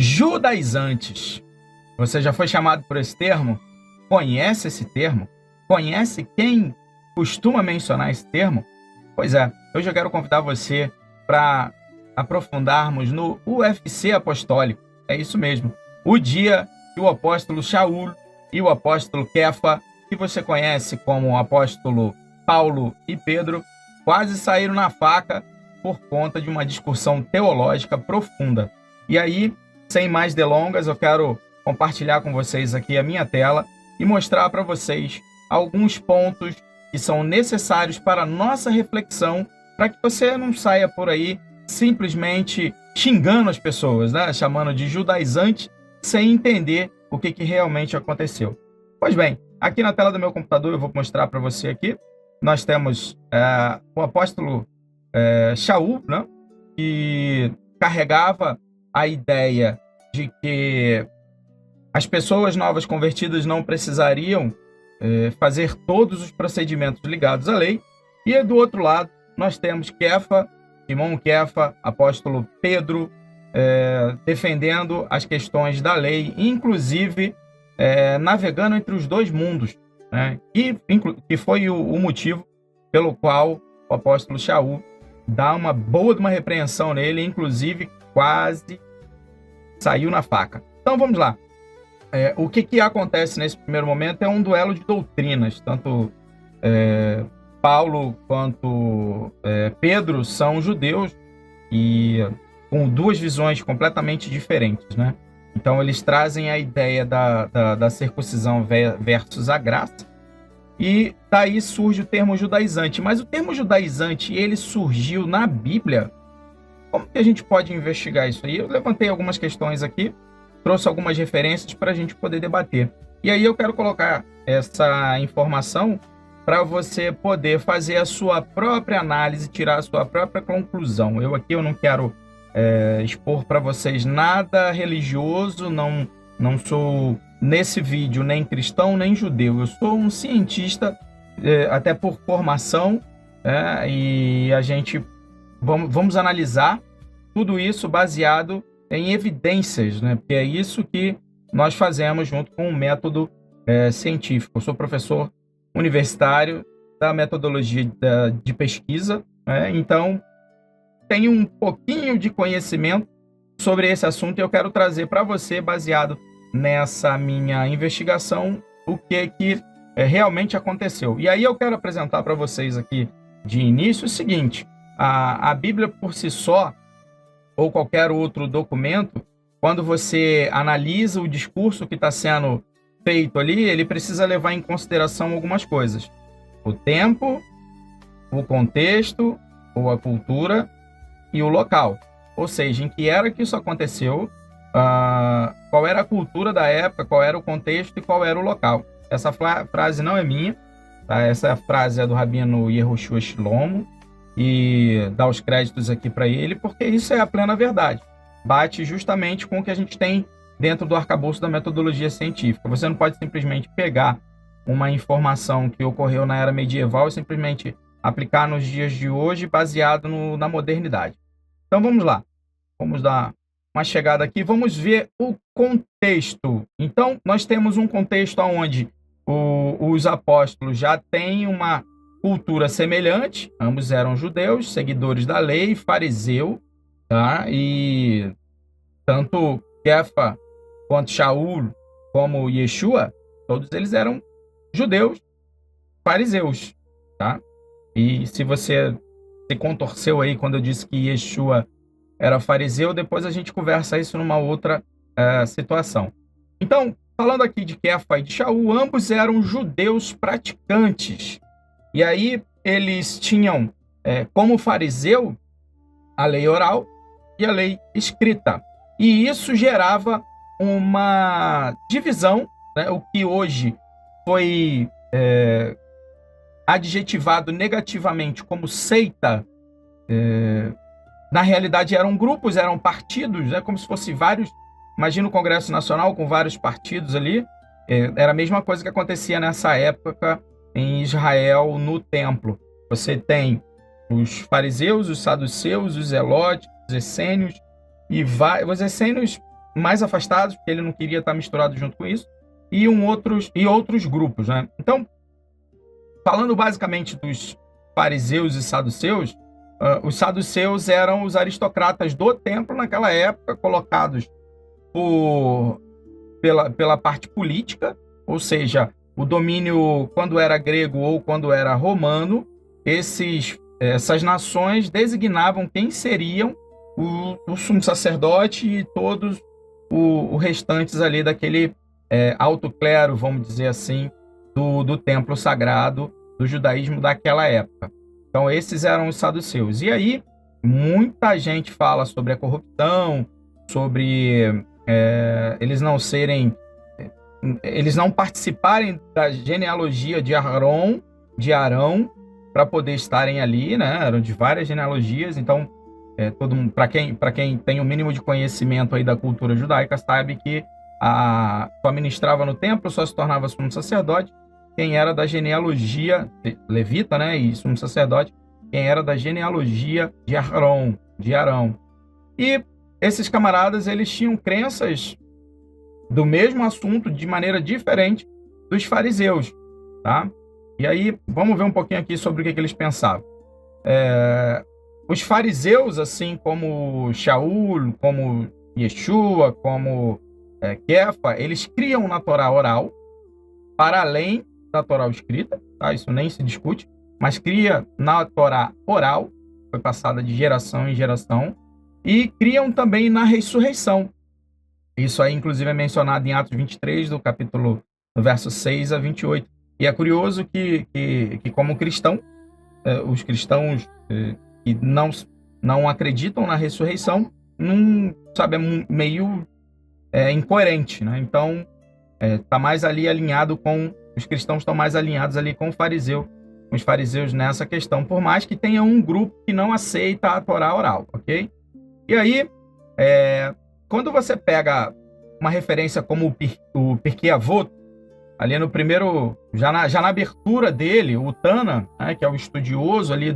Judaizantes. Você já foi chamado por esse termo? Conhece esse termo? Conhece quem costuma mencionar esse termo? Pois é, hoje eu quero convidar você para aprofundarmos no UFC apostólico. É isso mesmo. O dia que o apóstolo Shaul e o apóstolo Kefa, que você conhece como o apóstolo Paulo e Pedro, quase saíram na faca por conta de uma discussão teológica profunda. E aí, sem mais delongas, eu quero compartilhar com vocês aqui a minha tela e mostrar para vocês alguns pontos que são necessários para a nossa reflexão, para que você não saia por aí simplesmente xingando as pessoas, né? Chamando de judaizante, sem entender o que realmente aconteceu. Pois bem, aqui na tela do meu computador eu vou mostrar para você aqui, nós temos o apóstolo Shaul, né? Que carregava a ideia de que as pessoas novas convertidas não precisariam fazer todos os procedimentos ligados à lei. E do outro lado, nós temos Kefa, Simão Kefa, apóstolo Pedro, defendendo as questões da lei, inclusive navegando entre os dois mundos, né? Que foi o motivo pelo qual o apóstolo Shaul dá uma boa de uma repreensão nele, inclusive quase saiu na faca. Então vamos lá. O que acontece nesse primeiro momento é um duelo de doutrinas. Tanto Paulo quanto Pedro são judeus e com duas visões completamente diferentes, né? Então eles trazem a ideia da circuncisão versus a graça, e daí surge o termo judaizante. Mas o termo judaizante, ele surgiu na Bíblia? Como que a gente pode investigar isso aí? Eu levantei algumas questões aqui, trouxe algumas referências para a gente poder debater. E aí eu quero colocar essa informação para você poder fazer a sua própria análise, tirar a sua própria conclusão. Eu não quero expor para vocês nada religioso, não sou nesse vídeo nem cristão nem judeu. Eu sou um cientista, até por formação, e a gente vamos analisar tudo isso baseado em evidências, né? Porque é isso que nós fazemos junto com o método científico. Eu sou professor universitário da metodologia de pesquisa, né? Então tenho um pouquinho de conhecimento sobre esse assunto e eu quero trazer para você, baseado nessa minha investigação, o que realmente aconteceu. E aí eu quero apresentar para vocês aqui de início o seguinte: a Bíblia por si só, ou qualquer outro documento, quando você analisa o discurso que está sendo feito ali, ele precisa levar em consideração algumas coisas: o tempo, o contexto, ou a cultura e o local. Ou seja, em que era que isso aconteceu, qual era a cultura da época, qual era o contexto e qual era o local. Essa frase não é minha, tá? Essa frase é do rabino Yehoshua Shlomo, e dá os créditos aqui para ele, porque isso é a plena verdade. Bate justamente com o que a gente tem dentro do arcabouço da metodologia científica. Você não pode simplesmente pegar uma informação que ocorreu na era medieval e simplesmente aplicar nos dias de hoje baseado na modernidade. Então vamos lá. Vamos dar uma chegada aqui. Vamos ver o contexto. Então nós temos um contexto onde os apóstolos já têm uma cultura semelhante, ambos eram judeus, seguidores da lei, fariseu, tá? E tanto Kefa quanto Shaul como Yeshua, todos eles eram judeus, fariseus, tá? E se você se contorceu aí quando eu disse que Yeshua era fariseu, depois a gente conversa isso numa outra situação. Então, falando aqui de Kefa e de Shaul, ambos eram judeus praticantes. E aí eles tinham como fariseu a lei oral e a lei escrita. E isso gerava uma divisão, né? O que hoje foi adjetivado negativamente como seita, na realidade eram grupos, eram partidos, né? Como se fosse vários. Imagina o Congresso Nacional com vários partidos ali. Era a mesma coisa que acontecia nessa época em Israel, no templo. Você tem os fariseus, os saduceus, os zelotes, os essênios, e os essênios mais afastados, porque ele não queria estar misturado junto com isso, e outros grupos, né? Então, falando basicamente dos fariseus e saduceus, os saduceus eram os aristocratas do templo naquela época, colocados pela parte política, ou seja, o domínio, quando era grego ou quando era romano, essas nações designavam quem seriam o sumo sacerdote e todos os restantes ali daquele alto clero, vamos dizer assim, do templo sagrado do judaísmo daquela época. Então, esses eram os saduceus. E aí, muita gente fala sobre a corrupção, sobre eles não participarem da genealogia de Arão, para poder estarem ali, né? Eram de várias genealogias. Então, todo mundo, para quem tem o mínimo de conhecimento aí da cultura judaica, sabe que só ministrava no templo, só se tornava sumo sacerdote quem era da genealogia levita, né? E sumo sacerdote, quem era da genealogia de Arão. E esses camaradas, eles tinham crenças do mesmo assunto de maneira diferente dos fariseus, tá? E aí, vamos ver um pouquinho aqui sobre o que eles pensavam. Os fariseus, assim como Shaul, como Yeshua, como Kefa, eles criam na Torá oral, para além da Torá escrita, tá? Isso nem se discute, mas cria na Torá oral, foi passada de geração em geração, e criam também na ressurreição. Isso aí, inclusive, é mencionado em Atos 23, do verso 6 a 28. E é curioso que como cristão, os cristãos que não acreditam na ressurreição, sabe, é meio incoerente, né? Então, tá mais ali alinhado com... Os cristãos estão mais alinhados ali com os fariseus nessa questão, por mais que tenha um grupo que não aceita a Torá oral, ok? E aí, quando você pega uma referência como o Pirkei Avot, ali no primeiro, já na abertura dele, o Tana, né, que é o estudioso ali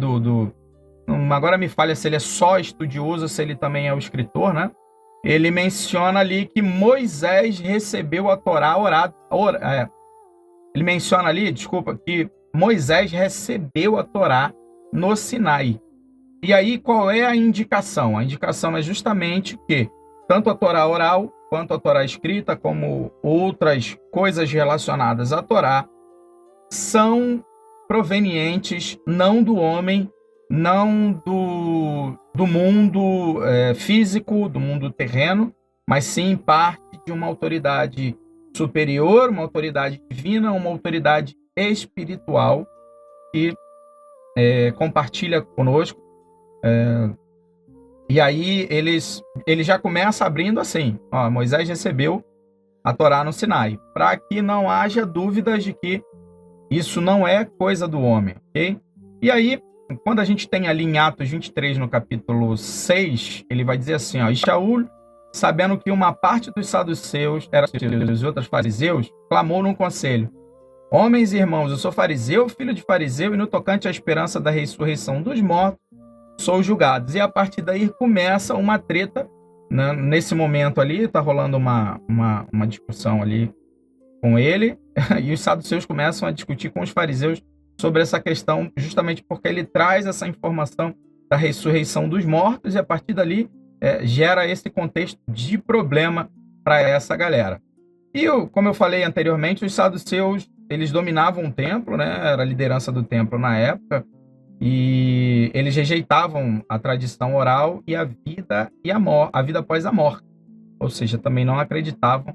agora me falha se ele é só estudioso ou se ele também é o escritor, né? Ele menciona ali que Moisés recebeu a Torá ele menciona ali, que Moisés recebeu a Torá no Sinai. E aí, qual é a indicação? A indicação é justamente que tanto a Torá oral, quanto a Torá escrita, como outras coisas relacionadas à Torá, são provenientes não do homem, não do mundo físico, do mundo terreno, mas sim parte de uma autoridade superior, uma autoridade divina, uma autoridade espiritual que compartilha conosco. E aí ele já começa abrindo assim, ó, Moisés recebeu a Torá no Sinai, para que não haja dúvidas de que isso não é coisa do homem, ok? E aí, quando a gente tem ali em Atos 23, no capítulo 6, ele vai dizer assim, ó, e Shaul, sabendo que uma parte dos saduceus, os outros fariseus, clamou num conselho, homens e irmãos, eu sou fariseu, filho de fariseu, e no tocante à esperança da ressurreição dos mortos, sou julgado. E a partir daí começa uma treta, né? Nesse momento ali, está rolando uma discussão ali com ele, e os saduceus começam a discutir com os fariseus sobre essa questão, justamente porque ele traz essa informação da ressurreição dos mortos, e a partir dali gera esse contexto de problema para essa galera. E, como eu falei anteriormente, os saduceus, eles dominavam o templo, né? Era a liderança do templo na época, e eles rejeitavam a tradição oral e a vida após a morte, ou seja, também não acreditavam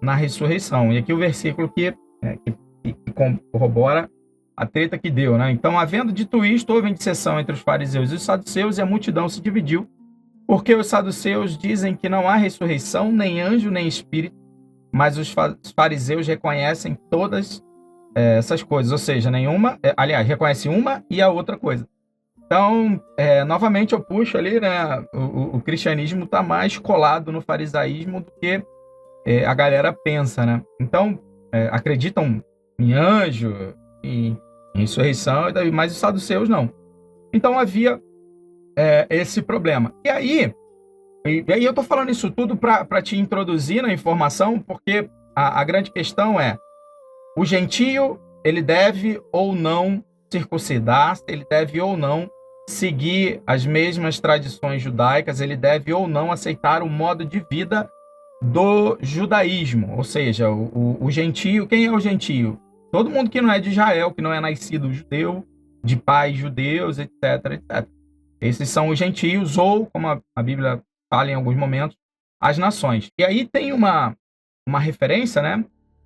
na ressurreição. E aqui o versículo que corrobora a treta que deu, né? Então, havendo dito isto, houve dissenção entre os fariseus e os saduceus, e a multidão se dividiu, porque os saduceus dizem que não há ressurreição, nem anjo, nem espírito, mas os fariseus reconhecem todas essas coisas, ou seja, reconhece uma e a outra coisa. Então, novamente eu puxo ali, né, o cristianismo está mais colado no farisaísmo do que a galera pensa, né? Então, acreditam em anjo, em ressurreição, mas os saduceus não. Então havia esse problema. E aí, E aí eu tô falando isso tudo para te introduzir na informação, porque a grande questão é, o gentio, ele deve ou não circuncidar, ele deve ou não seguir as mesmas tradições judaicas, ele deve ou não aceitar o modo de vida do judaísmo, ou seja, o gentio. Quem é o gentio? Todo mundo que não é de Israel, que não é nascido judeu, de pais judeus, etc, etc. Esses são os gentios, ou, como a Bíblia fala em alguns momentos, as nações. E aí tem uma referência, né?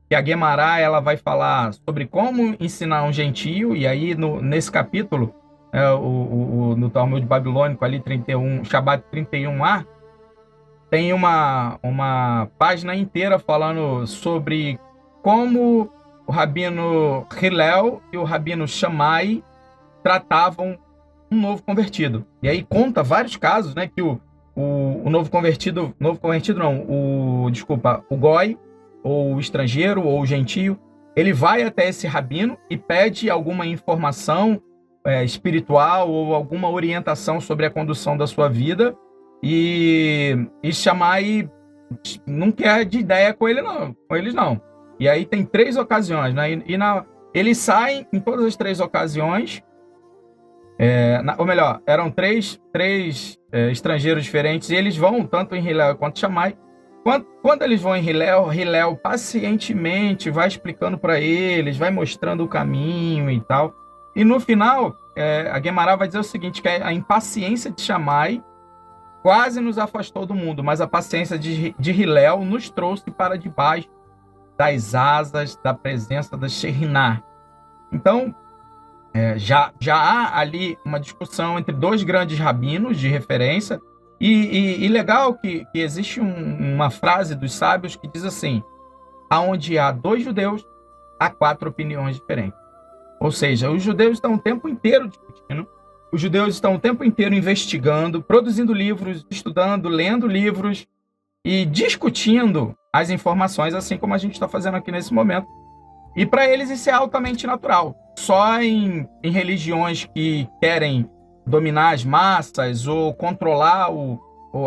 Que a Guemará, ela vai falar sobre como ensinar um gentio, e aí nesse capítulo, no Talmud babilônico, ali 31, Shabbat 31a, tem uma página inteira falando sobre como o rabino Hillel e o rabino Shammai tratavam um novo convertido. E aí conta vários casos, né, que o novo convertido não, o goi, ou o estrangeiro, ou o gentio, ele vai até esse rabino e pede alguma informação espiritual ou alguma orientação sobre a condução da sua vida, e Shammai não quer de ideia com eles não. E aí tem 3 ocasiões, né? Eles saem em todas as 3 ocasiões, ou melhor, eram três estrangeiros diferentes, e eles vão tanto em Hillel quanto Shammai. Quando eles vão em Hillel pacientemente vai explicando para eles, vai mostrando o caminho e tal. E no final, a Guemará vai dizer o seguinte, que a impaciência de Shammai quase nos afastou do mundo, mas a paciência de Hillel nos trouxe para debaixo das asas da presença da Shekhinah. Então, já há ali uma discussão entre 2 grandes rabinos de referência, e legal que existe uma frase dos sábios que diz assim: aonde há 2 judeus, há 4 opiniões diferentes. Ou seja, os judeus estão o tempo inteiro discutindo, os judeus estão o tempo inteiro investigando, produzindo livros, estudando, lendo livros e discutindo as informações, assim como a gente está fazendo aqui nesse momento. E para eles isso é altamente natural. Só em religiões que querem dominar as massas ou controlar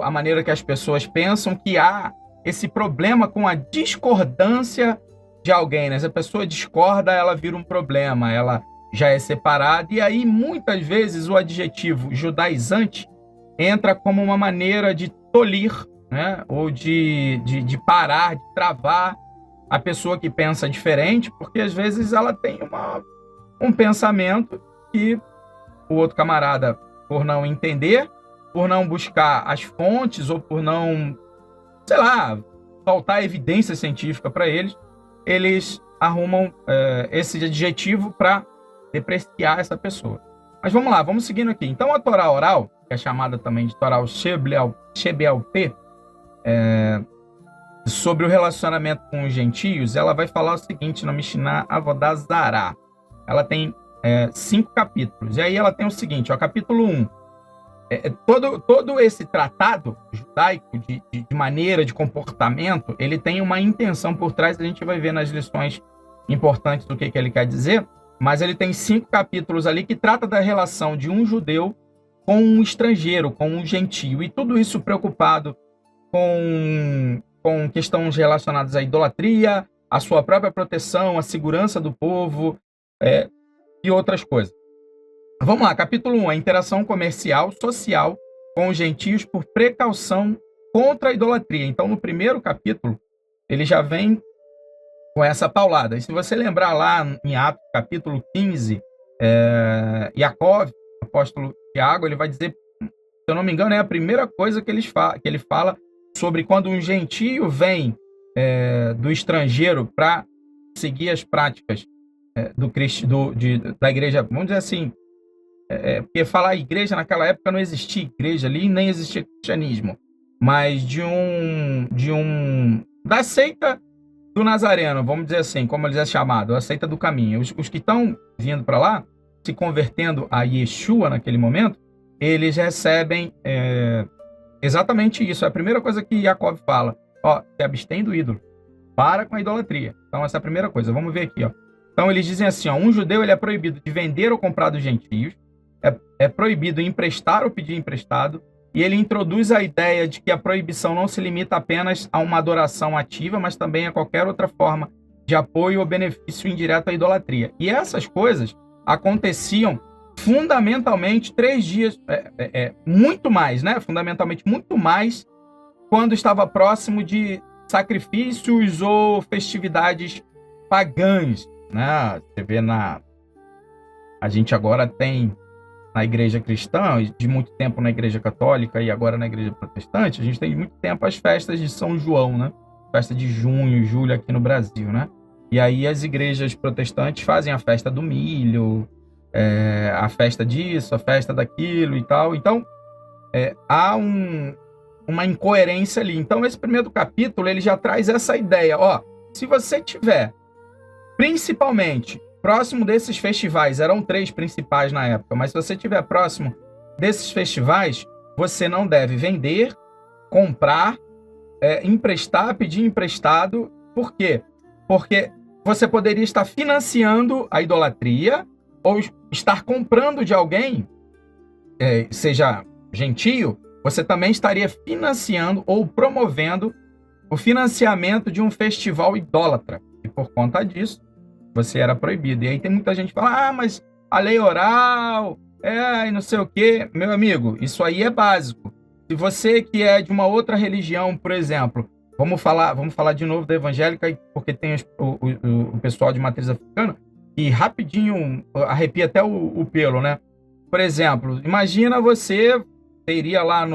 a maneira que as pessoas pensam, que há esse problema com a discordância de alguém, né? Se a pessoa discorda, ela vira um problema, ela já é separada, e aí muitas vezes o adjetivo judaizante entra como uma maneira de tolir, né? Ou de parar, de travar a pessoa que pensa diferente, porque às vezes ela tem um pensamento que o outro camarada, por não entender, por não buscar as fontes, ou por não, sei lá, faltar evidência científica para eles arrumam esse adjetivo para depreciar essa pessoa. Mas vamos lá, vamos seguindo aqui. Então a Torá oral, que é chamada também de Torá Shebeal-Pé, sobre o relacionamento com os gentios, ela vai falar o seguinte no Mishnah Avodah Zarah. Ela tem 5 capítulos. E aí ela tem o seguinte, capítulo 1. Todo esse tratado judaico de maneira, de comportamento, ele tem uma intenção por trás, a gente vai ver nas lições importantes do que ele quer dizer, mas ele tem 5 capítulos ali que trata da relação de um judeu com um estrangeiro, com um gentio, e tudo isso preocupado com questões relacionadas à idolatria, a sua própria proteção, a segurança do povo e outras coisas. Vamos lá, capítulo 1, a interação comercial, social com os gentios por precaução contra a idolatria. Então, no primeiro capítulo, ele já vem com essa paulada. E se você lembrar lá em Atos, capítulo 15, Yaakov, o apóstolo Tiago, ele vai dizer, se eu não me engano, é a primeira coisa que ele fala sobre quando um gentio vem do estrangeiro para seguir as práticas da igreja, vamos dizer assim, porque falar igreja naquela época não existia igreja ali, nem existia cristianismo, mas da seita do Nazareno, vamos dizer assim, como eles é chamado, a seita do caminho. Os que estão vindo para lá, se convertendo a Yeshua naquele momento, eles recebem exatamente isso. É a primeira coisa que Yaakov fala: se abstém do ídolo, para com a idolatria. Então essa é a primeira coisa. Vamos ver aqui, Então eles dizem assim, um judeu ele é proibido de vender ou comprar dos gentios, é proibido emprestar ou pedir emprestado, e ele introduz a ideia de que a proibição não se limita apenas a uma adoração ativa, mas também a qualquer outra forma de apoio ou benefício indireto à idolatria. E essas coisas aconteciam fundamentalmente 3 dias, muito mais, né? Fundamentalmente muito mais quando estava próximo de sacrifícios ou festividades pagãs, né? Você vê a gente agora tem na igreja cristã, de muito tempo na igreja católica e agora na igreja protestante, a gente tem muito tempo as festas de São João, né? Festa de junho, julho aqui no Brasil, né? E aí as igrejas protestantes fazem a festa do milho, a festa disso, a festa daquilo e tal. Então, há uma incoerência ali. Então, esse primeiro capítulo, ele já traz essa ideia. Ó, se você tiver, principalmente, próximo desses festivais, eram 3 principais na época, mas se você tiver próximo desses festivais, você não deve vender, comprar, emprestar, pedir emprestado. Por quê? Porque você poderia estar financiando a idolatria ou estar comprando de alguém, seja gentio, você também estaria financiando ou promovendo o financiamento de um festival idólatra. E por conta disso, você era proibido. E aí tem muita gente que fala, mas a lei oral, e não sei o quê. Meu amigo, isso aí é básico. Se você que é de uma outra religião, por exemplo, vamos falar de novo da evangélica, porque tem o pessoal de matriz africana, e rapidinho arrepia até o pelo, né? Por exemplo, imagina você iria lá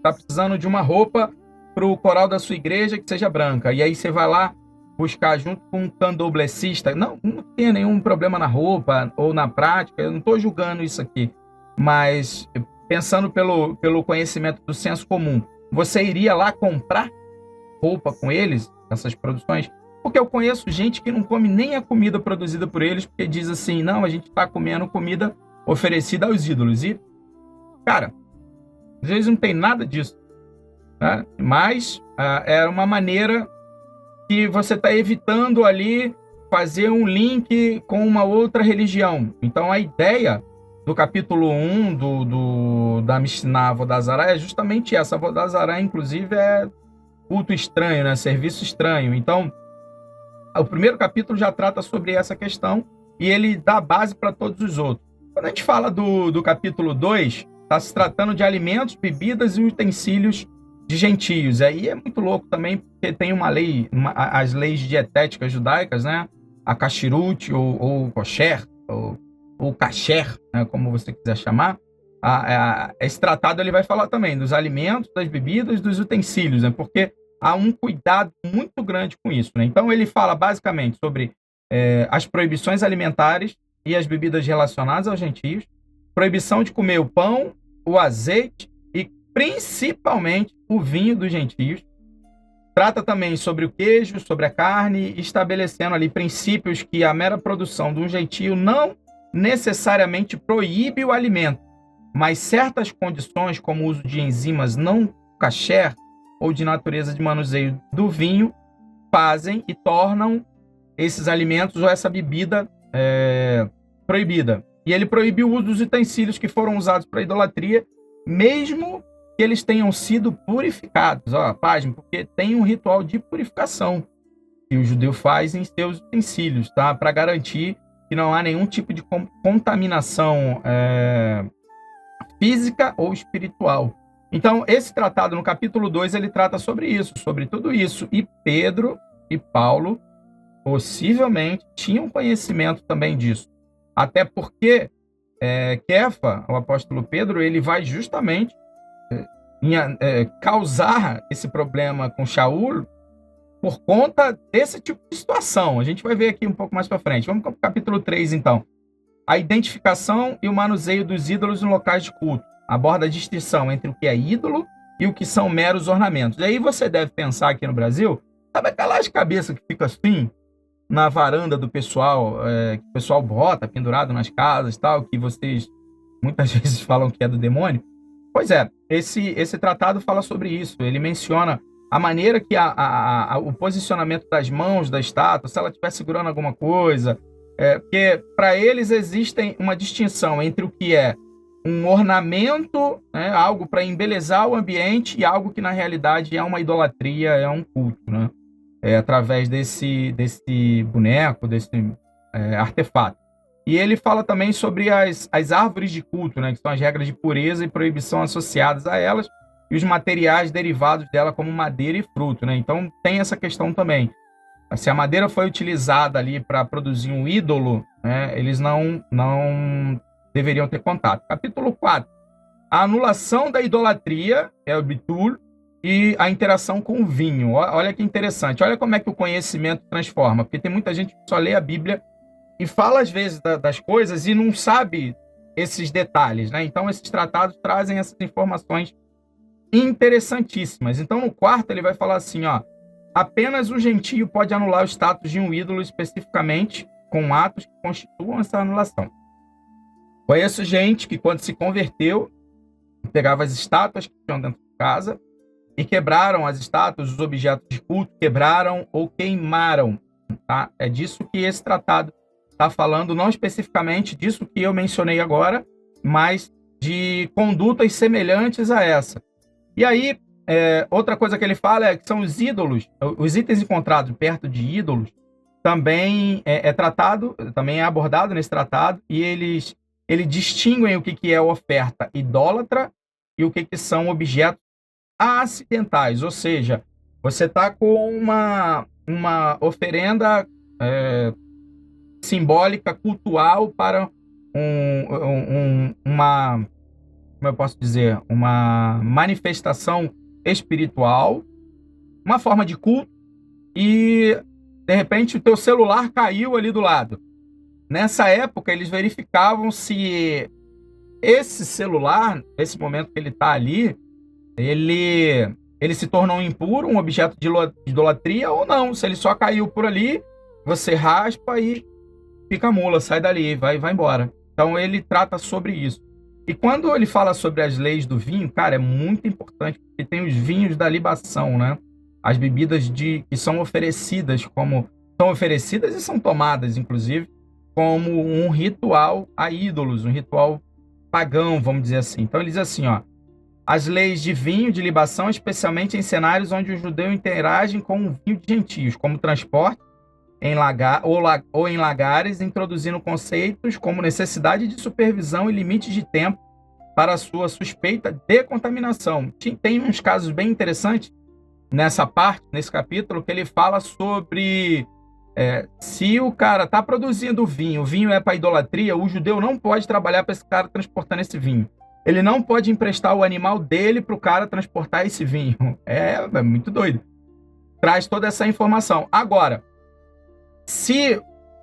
tá precisando de uma roupa para o coral da sua igreja que seja branca, e aí você vai lá buscar junto com um candomblessista. Não tem nenhum problema na roupa ou na prática, eu não estou julgando isso aqui, mas pensando pelo conhecimento do senso comum, você iria lá comprar roupa com eles, essas produções? Porque eu conheço gente que não come nem a comida produzida por eles, porque diz assim, não, a gente está comendo comida oferecida aos ídolos. E, cara, às vezes não tem nada disso, né? Mas é uma maneira que você está evitando ali fazer um link com uma outra religião. Então, a ideia do capítulo 1 da Mishnah Avodah é justamente essa. Avodah, inclusive, é culto estranho, né? Serviço estranho. Então, o primeiro capítulo já trata sobre essa questão e ele dá base para todos os outros. Quando a gente fala do capítulo 2, está se tratando de alimentos, bebidas e utensílios de gentios. Aí é muito louco também, porque tem uma lei, as leis dietéticas judaicas, né? A kashrut ou kosher, ou kasher, né? Como você quiser chamar. Esse tratado ele vai falar também dos alimentos, das bebidas, dos utensílios, né? Porque há um cuidado muito grande com isso, né? Então ele fala basicamente sobre as proibições alimentares e as bebidas relacionadas aos gentios, proibição de comer o pão, o azeite e principalmente o vinho dos gentios. Trata também sobre o queijo, sobre a carne, estabelecendo ali princípios que a mera produção de um gentio não necessariamente proíbe o alimento, mas certas condições, como o uso de enzimas não kasher ou de natureza de manuseio do vinho, fazem e tornam esses alimentos ou essa bebida proibida. E ele proibiu o uso dos utensílios que foram usados para idolatria, mesmo que eles tenham sido purificados. Pasme, porque tem um ritual de purificação que o judeu faz em seus utensílios, tá? Para garantir que não há nenhum tipo de contaminação física ou espiritual. Então, esse tratado, no capítulo 2, ele trata sobre isso, sobre tudo isso. E Pedro e Paulo, possivelmente, tinham conhecimento também disso. Até porque Kefa, o apóstolo Pedro, ele vai justamente causar esse problema com Shaul por conta desse tipo de situação. A gente vai ver aqui um pouco mais para frente. Vamos para o capítulo 3, então. A identificação e o manuseio dos ídolos em locais de culto. Aborda a distinção entre o que é ídolo e o que são meros ornamentos. E aí você deve pensar aqui no Brasil, sabe aquelas cabeças que ficam assim, na varanda do pessoal, que o pessoal bota pendurado nas casas, tal, que vocês muitas vezes falam que é do demônio? Pois é, esse tratado fala sobre isso. Ele menciona a maneira que o posicionamento das mãos da estátua, se ela estiver segurando alguma coisa, porque para eles existem uma distinção entre o que é um ornamento, né, algo para embelezar o ambiente e algo que na realidade é uma idolatria, é um culto, né? Através desse boneco, desse artefato. E ele fala também sobre as árvores de culto, né, que são as regras de pureza e proibição associadas a elas, e os materiais derivados dela, como madeira e fruto, né? Então tem essa questão também. Se a madeira foi utilizada ali para produzir um ídolo, né, eles não deveriam ter contato. Capítulo 4. A anulação da idolatria, é o bitul, e a interação com o vinho. Olha que interessante. Olha como é que o conhecimento transforma. Porque tem muita gente que só lê a Bíblia e fala às vezes das coisas e não sabe esses detalhes, né? Então esses tratados trazem essas informações interessantíssimas. Então no quarto ele vai falar assim, ó: apenas o gentio pode anular o status de um ídolo especificamente com atos que constituam essa anulação. Conheço gente que quando se converteu pegava as estátuas que tinham dentro de casa e quebraram as estátuas, os objetos de culto, quebraram ou queimaram. Tá? É disso que esse tratado está falando, não especificamente disso que eu mencionei agora, mas de condutas semelhantes a essa. E aí, outra coisa que ele fala é que são os ídolos, os itens encontrados perto de ídolos, também também é abordado nesse tratado, e eles distinguem o que é oferta idólatra e o que são objetos acidentais, ou seja, você está com uma oferenda simbólica, cultual para uma, como eu posso dizer, uma manifestação espiritual, uma forma de culto, e de repente o teu celular caiu ali do lado. Nessa época eles verificavam se esse celular, nesse momento que ele está ali, ele se tornou impuro, um objeto de idolatria ou não. Se ele só caiu por ali, você raspa e fica mula, sai dali, vai embora. Então ele trata sobre isso. E quando ele fala sobre as leis do vinho, cara, é muito importante, porque tem os vinhos da libação, né? As bebidas que são oferecidas e são tomadas, inclusive, como um ritual a ídolos, um ritual pagão, vamos dizer assim. Então ele diz assim, ó: as leis de vinho, de libação, especialmente em cenários onde o judeu interage com o vinho de gentios, como transporte ou em lagares, introduzindo conceitos como necessidade de supervisão e limites de tempo para a sua suspeita de contaminação. Tem uns casos bem interessantes nessa parte, nesse capítulo, que ele fala sobre se o cara está produzindo o vinho é para idolatria, o judeu não pode trabalhar para esse cara transportando esse vinho. Ele não pode emprestar o animal dele para o cara transportar esse vinho. É muito doido. Traz toda essa informação. Agora, se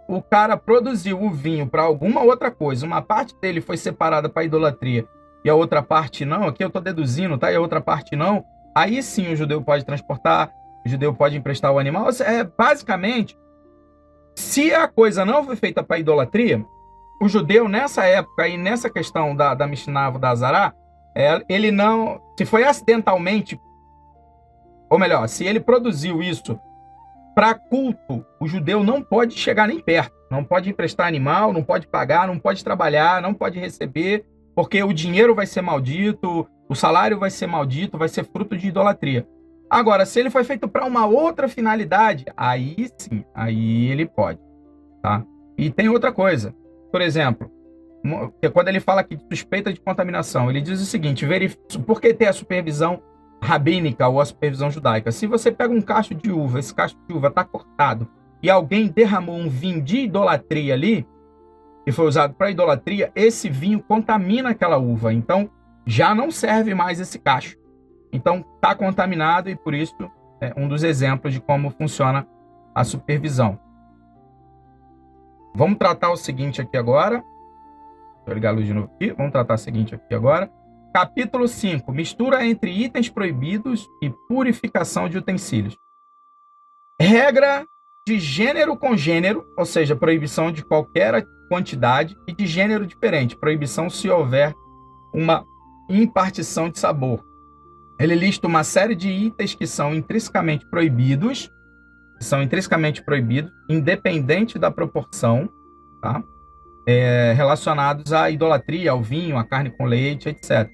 o cara produziu o vinho para alguma outra coisa, uma parte dele foi separada para idolatria e a outra parte não, aqui eu estou deduzindo, tá? E a outra parte não, aí sim o judeu pode transportar, o judeu pode emprestar o animal. Basicamente, se a coisa não foi feita para idolatria, o judeu, nessa época e nessa questão da Mishnah da Azará, ele não, se foi acidentalmente, ou melhor, se ele produziu isso para culto, o judeu não pode chegar nem perto, não pode emprestar animal, não pode pagar, não pode trabalhar, não pode receber, porque o dinheiro vai ser maldito, o salário vai ser maldito, vai ser fruto de idolatria. Agora, se ele foi feito para uma outra finalidade, aí sim, aí ele pode, tá? E tem outra coisa. Por exemplo, quando ele fala aqui de suspeita de contaminação, ele diz o seguinte: por que ter a supervisão rabínica ou a supervisão judaica? Se você pega um cacho de uva, esse cacho de uva está cortado, e alguém derramou um vinho de idolatria ali, que foi usado para idolatria, esse vinho contamina aquela uva. Então, já não serve mais esse cacho. Então, está contaminado, e por isso é um dos exemplos de como funciona a supervisão. Vamos tratar o seguinte aqui agora. Deixa eu ligar a luz de novo aqui. Vamos tratar o seguinte aqui agora. Capítulo 5. Mistura entre itens proibidos e purificação de utensílios. Regra de gênero com gênero, ou seja, proibição de qualquer quantidade, e de gênero diferente, proibição se houver uma impartição de sabor. Ele lista uma série de itens que são intrinsecamente proibidos, independente da proporção, tá? relacionados à idolatria, ao vinho, à carne com leite, etc.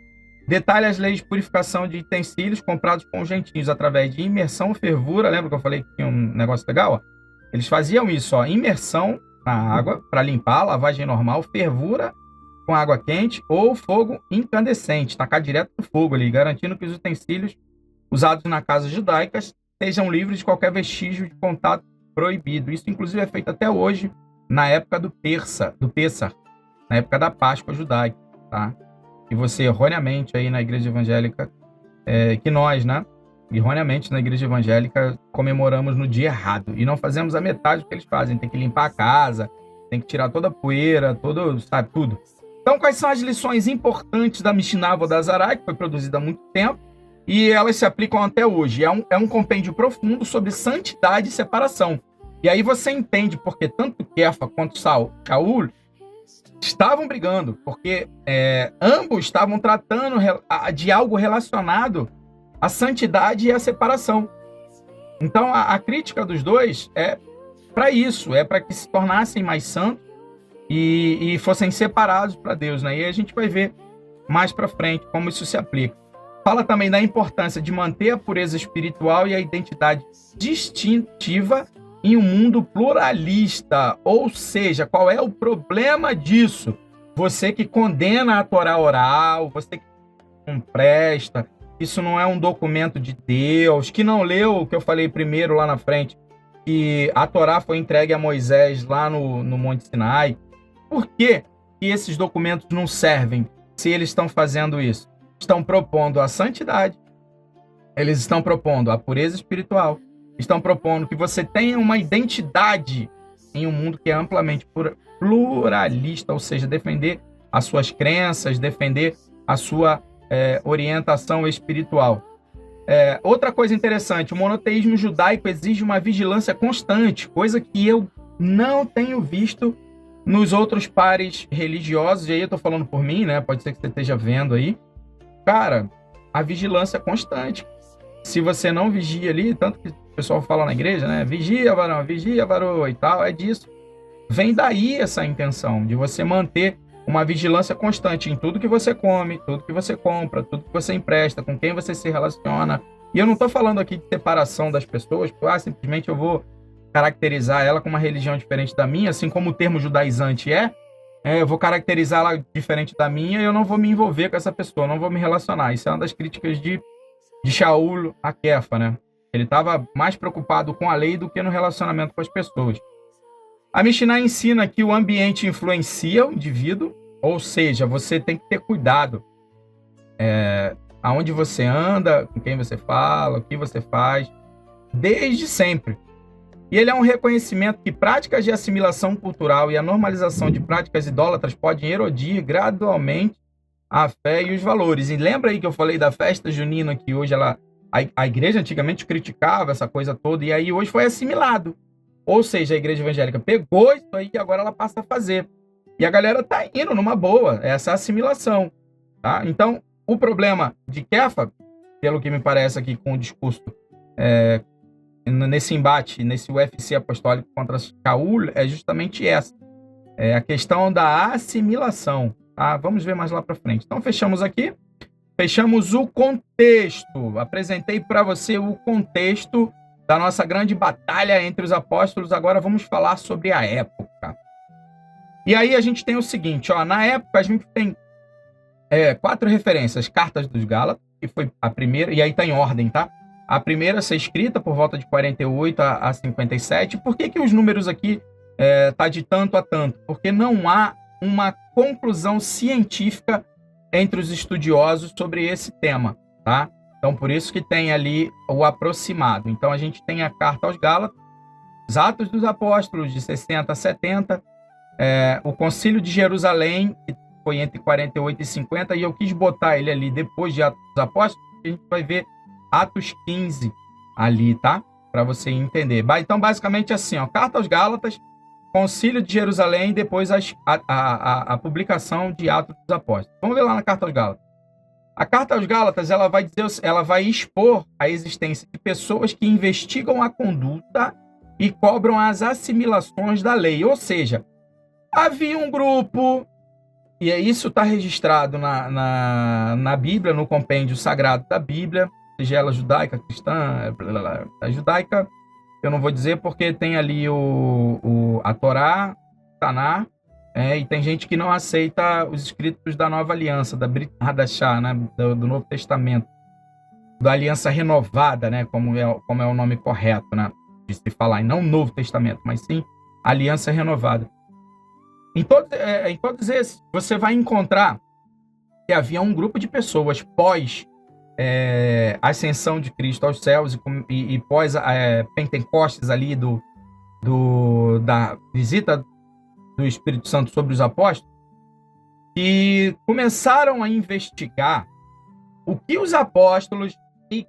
Detalha as leis de purificação de utensílios comprados com os gentios através de imersão ou fervura. Lembra que eu falei que tinha um negócio legal? Ó? Eles faziam isso, ó, imersão na água para limpar, lavagem normal, fervura com água quente ou fogo incandescente, tacar direto no fogo ali, garantindo que os utensílios usados na casa judaicas sejam livres de qualquer vestígio de contato proibido. Isso, inclusive, é feito até hoje, na época do Pêssar, na época da Páscoa judaica, tá? E você, erroneamente, aí na igreja evangélica, que nós, né? Erroneamente, na igreja evangélica, comemoramos no dia errado. E não fazemos a metade do que eles fazem. Tem que limpar a casa, tem que tirar toda a poeira, sabe, tudo. Então, quais são as lições importantes da Mishnah Avodah que foi produzida há muito tempo, e elas se aplicam até hoje? É um compêndio profundo sobre santidade e separação. E aí você entende porque tanto Kefa quanto Shaul estavam brigando, porque ambos estavam tratando de algo relacionado à santidade e à separação. Então, a crítica dos dois é para isso, é para que se tornassem mais santos e fossem separados para Deus, né? E a gente vai ver mais para frente como isso se aplica. Fala também da importância de manter a pureza espiritual e a identidade distintiva em um mundo pluralista. Ou seja, qual é o problema disso? Você que condena a Torá oral, você que não presta, isso não é um documento de Deus, que não leu o que eu falei primeiro lá na frente, que a Torá foi entregue a Moisés lá no Monte Sinai. Por que esses documentos não servem se eles estão fazendo isso? Estão propondo a santidade, eles estão propondo a pureza espiritual, estão propondo que você tenha uma identidade em um mundo que é amplamente pluralista, ou seja, defender as suas crenças, defender a sua orientação espiritual. Outra coisa interessante, o monoteísmo judaico exige uma vigilância constante, coisa que eu não tenho visto nos outros pares religiosos, e aí eu estou falando por mim, né? Pode ser que você esteja vendo aí. Cara, a vigilância é constante. Se você não vigia ali, tanto que o pessoal fala na igreja, né? Vigia, varão, e tal, é disso. Vem daí essa intenção de você manter uma vigilância constante em tudo que você come, tudo que você compra, tudo que você empresta, com quem você se relaciona. E eu não estou falando aqui de separação das pessoas, simplesmente eu vou caracterizar ela com uma religião diferente da minha, assim como o termo judaizante eu vou caracterizá-la diferente da minha e eu não vou me envolver com essa pessoa, não vou me relacionar. Isso é uma das críticas de Shaul a Kefa, né? Ele estava mais preocupado com a lei do que no relacionamento com as pessoas. A Mishnah ensina que o ambiente influencia o indivíduo, ou seja, você tem que ter cuidado aonde você anda, com quem você fala, o que você faz, desde sempre. E ele é um reconhecimento que práticas de assimilação cultural e a normalização de práticas idólatras podem erodir gradualmente a fé e os valores. E lembra aí que eu falei da festa junina, que hoje a igreja antigamente criticava essa coisa toda, e aí hoje foi assimilado. Ou seja, a igreja evangélica pegou isso aí e agora ela passa a fazer. E a galera tá indo numa boa, essa assimilação. Tá? Então, o problema de Kefa, pelo que me parece aqui com o discurso nesse embate, nesse UFC apostólico contra Shaul, é justamente essa. É a questão da assimilação. Tá? Vamos ver mais lá para frente. Então, fechamos aqui. Fechamos o contexto. Apresentei para você o contexto da nossa grande batalha entre os apóstolos. Agora vamos falar sobre a época. E aí a gente tem o seguinte, na época a gente tem 4 referências. Cartas dos Gálatas, que foi a primeira, e aí está em ordem, tá? A primeira a ser escrita por volta de 48 a 57. Por que os números aqui tá de tanto a tanto? Porque não há uma conclusão científica entre os estudiosos sobre esse tema, tá? Então, por isso que tem ali o aproximado. Então, a gente tem a carta aos Gálatas, os Atos dos Apóstolos, de 60 a 70, o Concílio de Jerusalém, que foi entre 48 e 50, e eu quis botar ele ali depois de Atos dos Apóstolos, porque a gente vai ver Atos 15 ali, tá? Para você entender. Então, basicamente assim, carta aos Gálatas, Concílio de Jerusalém, e depois a publicação de Atos dos Apóstolos. Vamos ver lá na carta aos Gálatas. A carta aos Gálatas, ela vai expor a existência de pessoas que investigam a conduta e cobram as assimilações da lei. Ou seja, Havia um grupo, e isso está registrado na Bíblia, no compêndio sagrado da Bíblia, seja ela judaica, cristã, a judaica, eu não vou dizer porque tem ali a Torá, Taná, e tem gente que não aceita os escritos da Nova Aliança, da Brit Hadashah, né, do Novo Testamento, da Aliança Renovada, né, como é o nome correto, né, de se falar, e não Novo Testamento, mas sim Aliança Renovada. Em todos esses, você vai encontrar que havia um grupo de pessoas pós a ascensão de Cristo aos céus e pós Pentecostes ali da visita do Espírito Santo sobre os apóstolos, que começaram a investigar o que os apóstolos e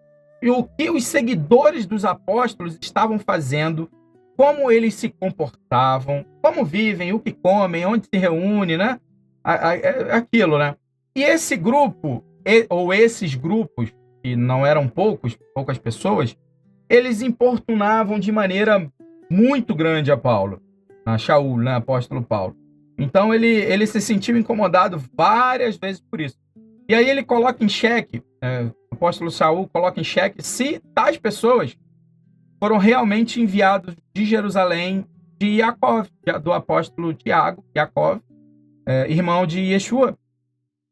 o que os seguidores dos apóstolos estavam fazendo, como eles se comportavam, como vivem, o que comem, onde se reúnem, né? Aquilo, né? E esse grupo, ou esses grupos, que não eram poucas pessoas, eles importunavam de maneira muito grande a Paulo, a Shaul, né, apóstolo Paulo. Então ele se sentiu incomodado várias vezes por isso. E aí ele coloca em xeque, o apóstolo Shaul coloca em xeque se tais pessoas foram realmente enviados de Jerusalém de Yaakov, do apóstolo Tiago, Yaakov, irmão de Yeshua.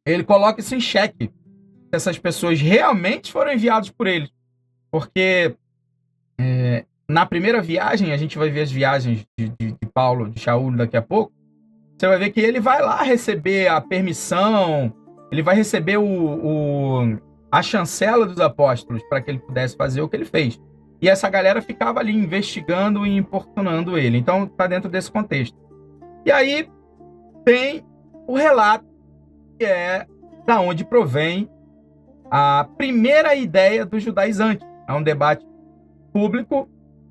Ele coloca isso em xeque, se essas pessoas realmente foram enviadas por ele. Porque na primeira viagem, a gente vai ver as viagens de Paulo, de Shaul daqui a pouco, você vai ver que ele vai lá receber a permissão, ele vai receber a chancela dos apóstolos para que ele pudesse fazer o que ele fez. E essa galera ficava ali investigando e importunando ele. Então, está dentro desse contexto. E aí tem o relato, que é da onde provém a primeira ideia do judaizante. É um debate público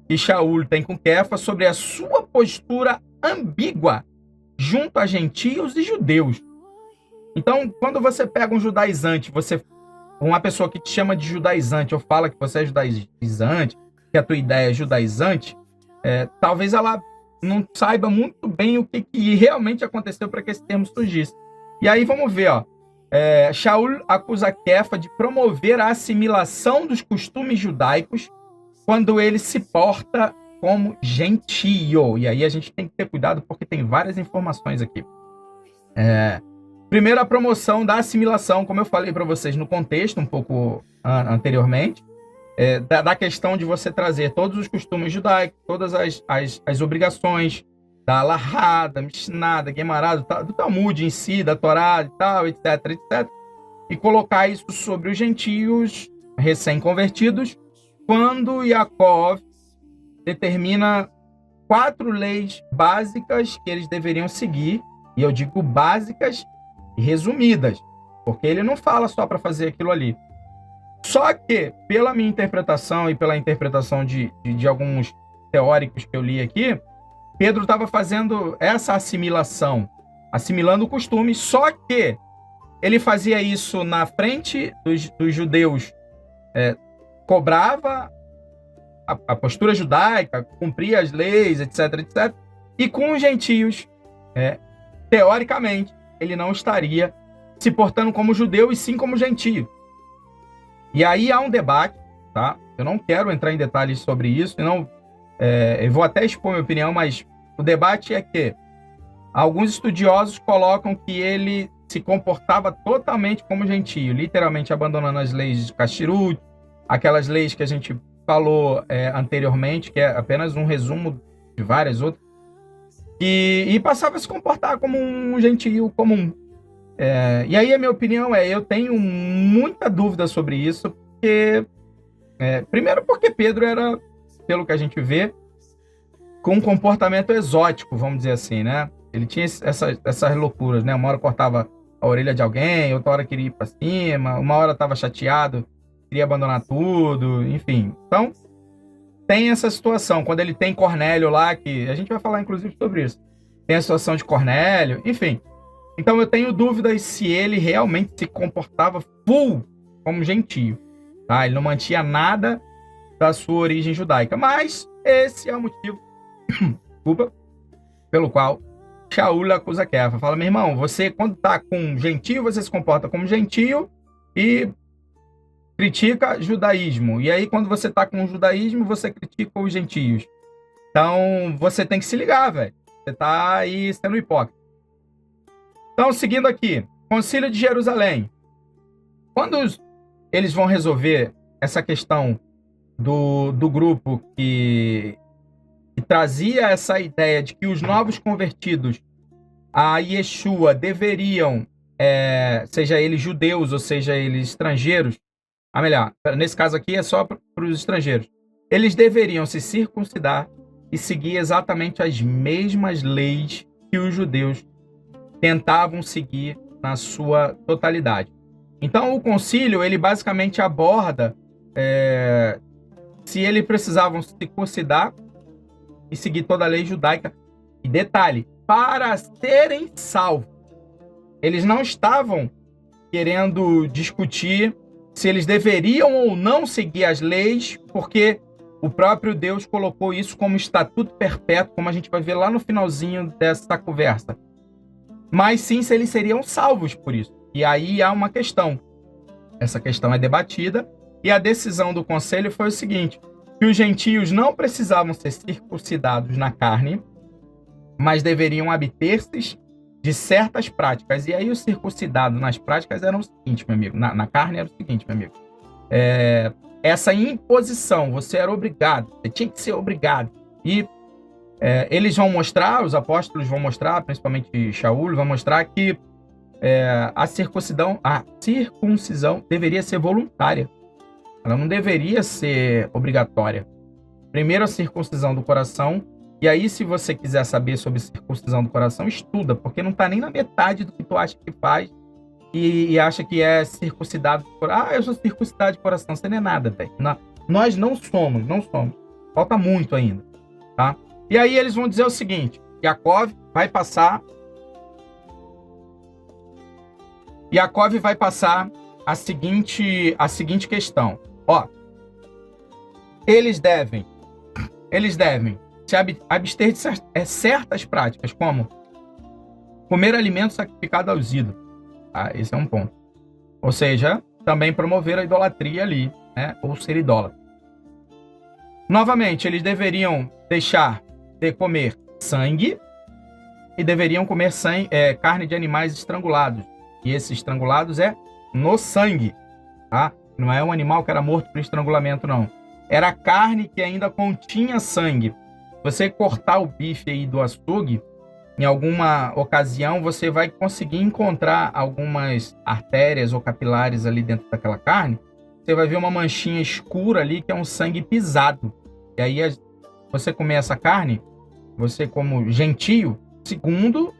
que Shaul tem com Kefa sobre a sua postura ambígua junto a gentios e judeus. Então, quando você pega um judaizante, uma pessoa que te chama de judaizante ou fala que você é judaizante, que a tua ideia é judaizante, talvez ela não saiba muito bem o que realmente aconteceu para que esse termo surgisse. E aí vamos ver, ó. Shaul acusa Kefa de promover a assimilação dos costumes judaicos quando ele se porta como gentio. E aí a gente tem que ter cuidado porque tem várias informações aqui. Primeiro, a promoção da assimilação, como eu falei para vocês no contexto um pouco anteriormente, da questão de você trazer todos os costumes judaicos, todas as obrigações da Alahá, da Mishnah, da Guemará, do Talmud em si, da Torá e tal, etc, etc, e colocar isso sobre os gentios recém-convertidos, quando Yaakov determina 4 leis básicas que eles deveriam seguir, e eu digo básicas e resumidas, porque ele não fala só para fazer aquilo ali. Só que, pela minha interpretação e pela interpretação de alguns teóricos que eu li aqui, Pedro estava fazendo essa assimilação, assimilando o costume, só que ele fazia isso na frente dos judeus, cobrava a postura judaica, cumpria as leis, etc, etc, e com os gentios, teoricamente, ele não estaria se portando como judeu e sim como gentio. E aí há um debate, tá? Eu não quero entrar em detalhes sobre isso, eu vou até expor minha opinião, mas o debate é que alguns estudiosos colocam que ele se comportava totalmente como gentio, literalmente abandonando as leis de Kashrut, aquelas leis que a gente falou anteriormente, que é apenas um resumo de várias outras, e passava a se comportar como um gentio comum. E aí a minha opinião eu tenho muita dúvida sobre isso, porque primeiro porque Pedro era, pelo que a gente vê, com um comportamento exótico, vamos dizer assim, né? Ele tinha essas loucuras, né? Uma hora cortava a orelha de alguém, outra hora queria ir para cima, uma hora estava chateado, queria abandonar tudo, enfim. Então, tem essa situação. Quando ele tem Cornélio lá, que a gente vai falar inclusive sobre isso, tem a situação de Cornélio, enfim. Então eu tenho dúvidas se ele realmente se comportava full como gentio, tá? Ele não mantinha nada da sua origem judaica, mas esse é o motivo, desculpa, pelo qual Shaul acusa Kefa. Fala, meu irmão, você quando tá com gentio, você se comporta como gentio e critica judaísmo. E aí quando você tá com o judaísmo, você critica os gentios. Então você tem que se ligar, velho. Você tá aí sendo hipócrita. Então, seguindo aqui, Concílio de Jerusalém. Quando eles vão resolver essa questão do grupo que trazia essa ideia de que os novos convertidos a Yeshua deveriam, seja eles judeus ou seja eles estrangeiros, melhor, nesse caso aqui é só para os estrangeiros, eles deveriam se circuncidar e seguir exatamente as mesmas leis que os judeus tentavam seguir na sua totalidade. Então o concílio, ele basicamente aborda se eles precisavam se circuncidar e seguir toda a lei judaica. E detalhe, para serem salvos. Eles não estavam querendo discutir se eles deveriam ou não seguir as leis, porque o próprio Deus colocou isso como estatuto perpétuo, como a gente vai ver lá no finalzinho dessa conversa. Mas sim, se eles seriam salvos por isso. E aí há uma questão. Essa questão é debatida, e a decisão do conselho foi o seguinte, que os gentios não precisavam ser circuncidados na carne, mas deveriam abster-se de certas práticas. E aí o circuncidado nas práticas era o seguinte, meu amigo, na carne era o seguinte, meu amigo, essa imposição, você era obrigado, você tinha que ser obrigado. E eles vão mostrar, os apóstolos vão mostrar, principalmente Shaul, vão mostrar que a circuncisão deveria ser voluntária. Ela não deveria ser obrigatória. Primeiro a circuncisão do coração, e aí se você quiser saber sobre circuncisão do coração, estuda, porque não está nem na metade do que tu acha que faz e acha que é circuncidado de coração. Eu sou circuncidado de coração, você não é nada, velho. Nós não somos. Falta muito ainda, tá? E aí eles vão dizer o seguinte, Yaakov vai passar a seguinte questão. Ó, eles devem se abster de certas práticas, como comer alimento sacrificado aos ídolos. Tá? Esse é um ponto. Ou seja, também promover a idolatria ali, né? Ou ser idólatra. Novamente, eles deveriam deixar de comer sangue e deveriam comer carne de animais estrangulados. E esses estrangulados no sangue, tá? Não é um animal que era morto por estrangulamento, não. Era carne que ainda continha sangue. Você cortar o bife aí do açougue, em alguma ocasião você vai conseguir encontrar algumas artérias ou capilares ali dentro daquela carne. Você vai ver uma manchinha escura ali que é um sangue pisado. E aí você comer essa carne, você como gentio, segundo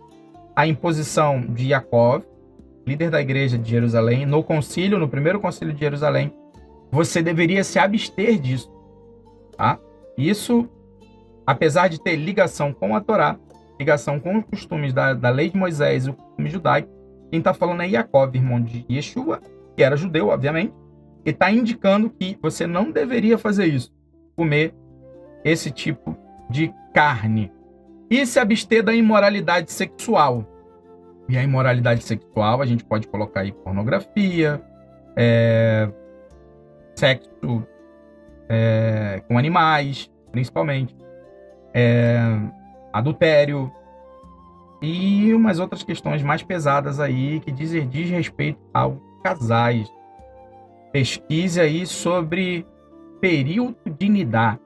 a imposição de Yaakov, líder da igreja de Jerusalém, no primeiro concílio de Jerusalém, você deveria se abster disso, tá? Isso, apesar de ter ligação com a Torá, ligação com os costumes da lei de Moisés e o costume judaico, quem está falando é Yaakov, irmão de Yeshua, que era judeu, obviamente, e está indicando que você não deveria fazer isso, comer esse tipo de carne. E se abster da imoralidade sexual. E a imoralidade sexual, a gente pode colocar aí pornografia, sexo com animais, principalmente, adultério e umas outras questões mais pesadas aí que diz respeito aos casais. Pesquise aí sobre período de nidar,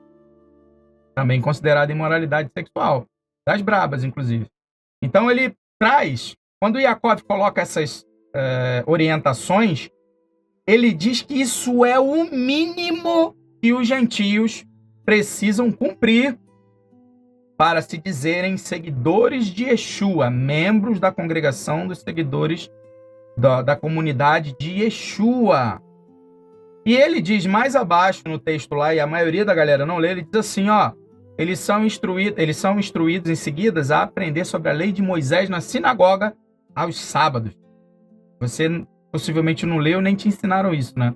também considerada imoralidade sexual, das brabas, inclusive. Então ele traz, quando Yaakov coloca essas orientações, ele diz que isso é o mínimo que os gentios precisam cumprir para se dizerem seguidores de Yeshua, membros da congregação dos seguidores da comunidade de Yeshua. E ele diz mais abaixo no texto lá, e a maioria da galera não lê, ele diz assim, ó, eles são instruídos em seguida a aprender sobre a lei de Moisés na sinagoga aos sábados. Você possivelmente não leu, nem te ensinaram isso, né?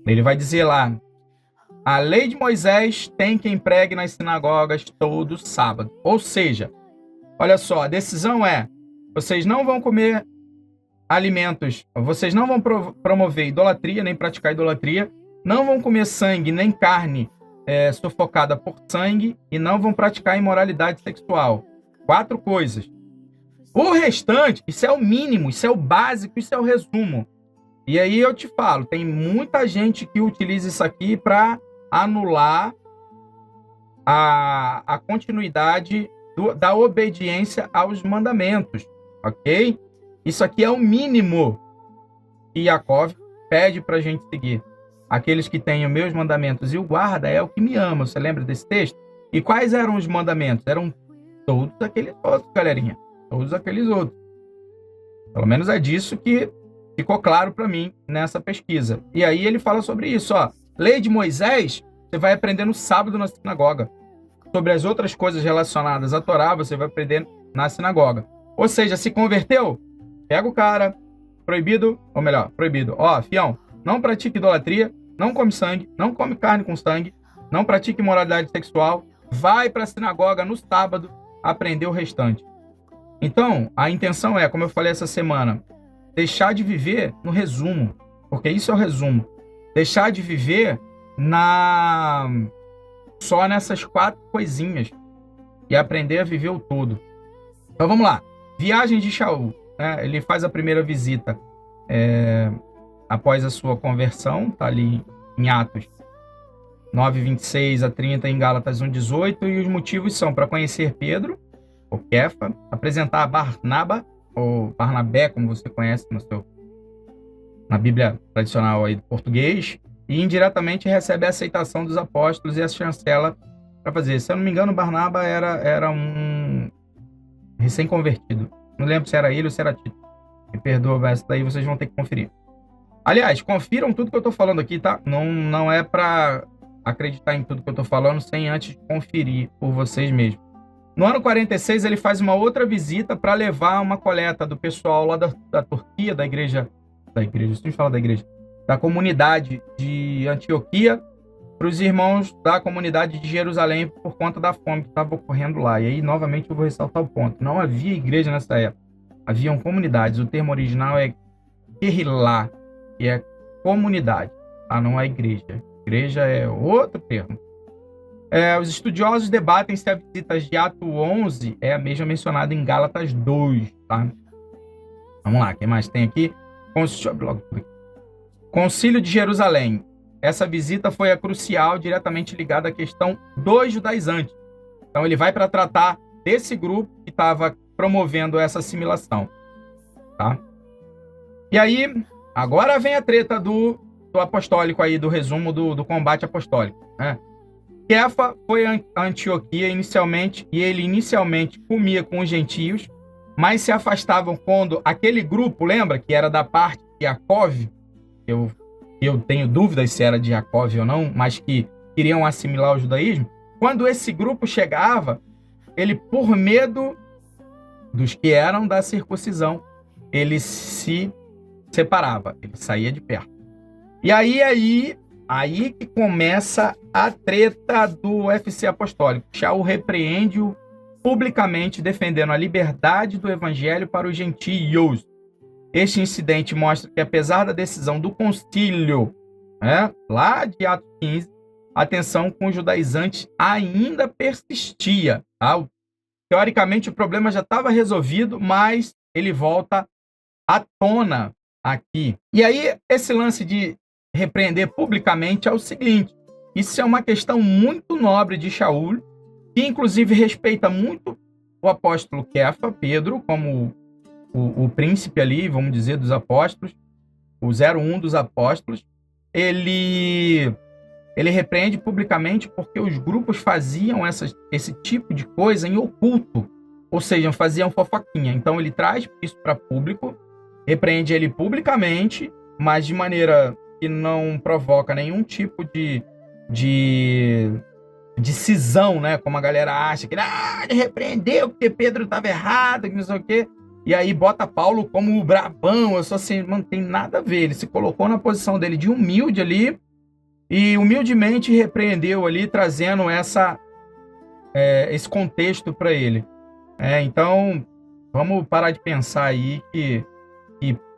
Ele vai dizer lá, a lei de Moisés tem quem pregue nas sinagogas todo sábado. Ou seja, Olha só, a decisão é: vocês não vão comer alimentos, vocês não vão promover idolatria, nem praticar idolatria, não vão comer sangue, nem carne sufocada por sangue, e não vão praticar imoralidade sexual. 4 coisas. O restante, isso é o mínimo, isso é o básico, isso é o resumo. E aí eu te falo, tem muita gente que utiliza isso aqui para anular a continuidade da obediência aos mandamentos, ok? Isso aqui é o mínimo que Yaakov pede para a gente seguir. Aqueles que têm os meus mandamentos e o guarda é o que me ama. Você lembra desse texto? E quais eram os mandamentos? Eram todos aqueles outros, galerinha. Todos aqueles outros. Pelo menos é disso que ficou claro para mim nessa pesquisa. E aí ele fala sobre isso, ó. Lei de Moisés, você vai aprender no sábado na sinagoga. Sobre as outras coisas relacionadas à Torá, você vai aprender na sinagoga. Ou seja, se converteu, pega o cara, proibido, ou melhor, proibido. Ó, fião, não pratique idolatria, não come sangue, não come carne com sangue, não pratique imoralidade sexual, vai para a sinagoga no sábado aprender o restante. Então, a intenção é, como eu falei essa semana, deixar de viver no resumo, porque isso é o resumo. Deixar de viver só nessas 4 coisinhas e aprender a viver o todo. Então vamos lá. Viagem de Shaul. Né? Ele faz a primeira visita após a sua conversão, está ali em Atos 9:26 a 30, em Gálatas 1:18, e os motivos são para conhecer Pedro, ou Kefa, apresentar Barnaba, ou Barnabé, como você conhece na Bíblia tradicional aí do português, e indiretamente recebe a aceitação dos apóstolos e a chancela para fazer. Se eu não me engano, Barnaba era um recém-convertido. Não lembro se era ele ou se era Tito. Me perdoa, essa daí vocês vão ter que conferir. Aliás, confiram tudo que eu estou falando aqui, tá? Não é para acreditar em tudo que eu estou falando sem antes conferir por vocês mesmos. No ano 46, ele faz uma outra visita para levar uma coleta do pessoal lá da Turquia, da igreja, se fala da igreja, da comunidade de Antioquia, para os irmãos da comunidade de Jerusalém por conta da fome que estava ocorrendo lá. E aí, novamente, eu vou ressaltar o ponto. Não havia igreja nessa época. Haviam comunidades. O termo original é Kehilá, que é comunidade, não é igreja. Igreja é outro termo. Os estudiosos debatem se a visita de Ato 11 é a mesma mencionada em Gálatas 2. Tá? Vamos lá, o que mais tem aqui? Concílio de Jerusalém. Essa visita foi a crucial, diretamente ligada à questão dos judaizantes. Então ele vai para tratar desse grupo que estava promovendo essa assimilação. Tá? E aí, agora vem a treta do apostólico aí, do resumo do combate apostólico. Né? Kefa foi a Antioquia inicialmente, e ele inicialmente comia com os gentios, mas se afastavam quando aquele grupo, lembra, que era da parte de Yaakov, eu tenho dúvidas se era de Yaakov ou não, mas que queriam assimilar o judaísmo, quando esse grupo chegava, ele, por medo dos que eram da circuncisão, ele se separava, ele saía de perto. E aí que começa a treta do UFC apostólico. Shaul repreende-o publicamente, defendendo a liberdade do evangelho para os gentios. Este incidente mostra que, apesar da decisão do concílio, lá de Atos 15, a tensão com os judaizantes ainda persistia. Tá? Teoricamente, o problema já estava resolvido, mas ele volta à tona aqui. E aí, esse lance de repreender publicamente é o seguinte: isso é uma questão muito nobre de Shaul, que inclusive respeita muito o apóstolo Kefa, Pedro, como o príncipe ali, vamos dizer, dos apóstolos, o 01 dos apóstolos. Ele repreende publicamente porque os grupos faziam esse tipo de coisa em oculto, ou seja, faziam fofoquinha. Então ele traz isso para público, repreende ele publicamente, mas de maneira que não provoca nenhum tipo de cisão, né? Como a galera acha, que ele repreendeu porque Pedro estava errado, que não sei o quê. E aí bota Paulo como o brabão. Eu só assim, não tem nada a ver. Ele se colocou na posição dele de humilde ali e humildemente repreendeu ali, trazendo esse contexto para ele. Então, vamos parar de pensar aí que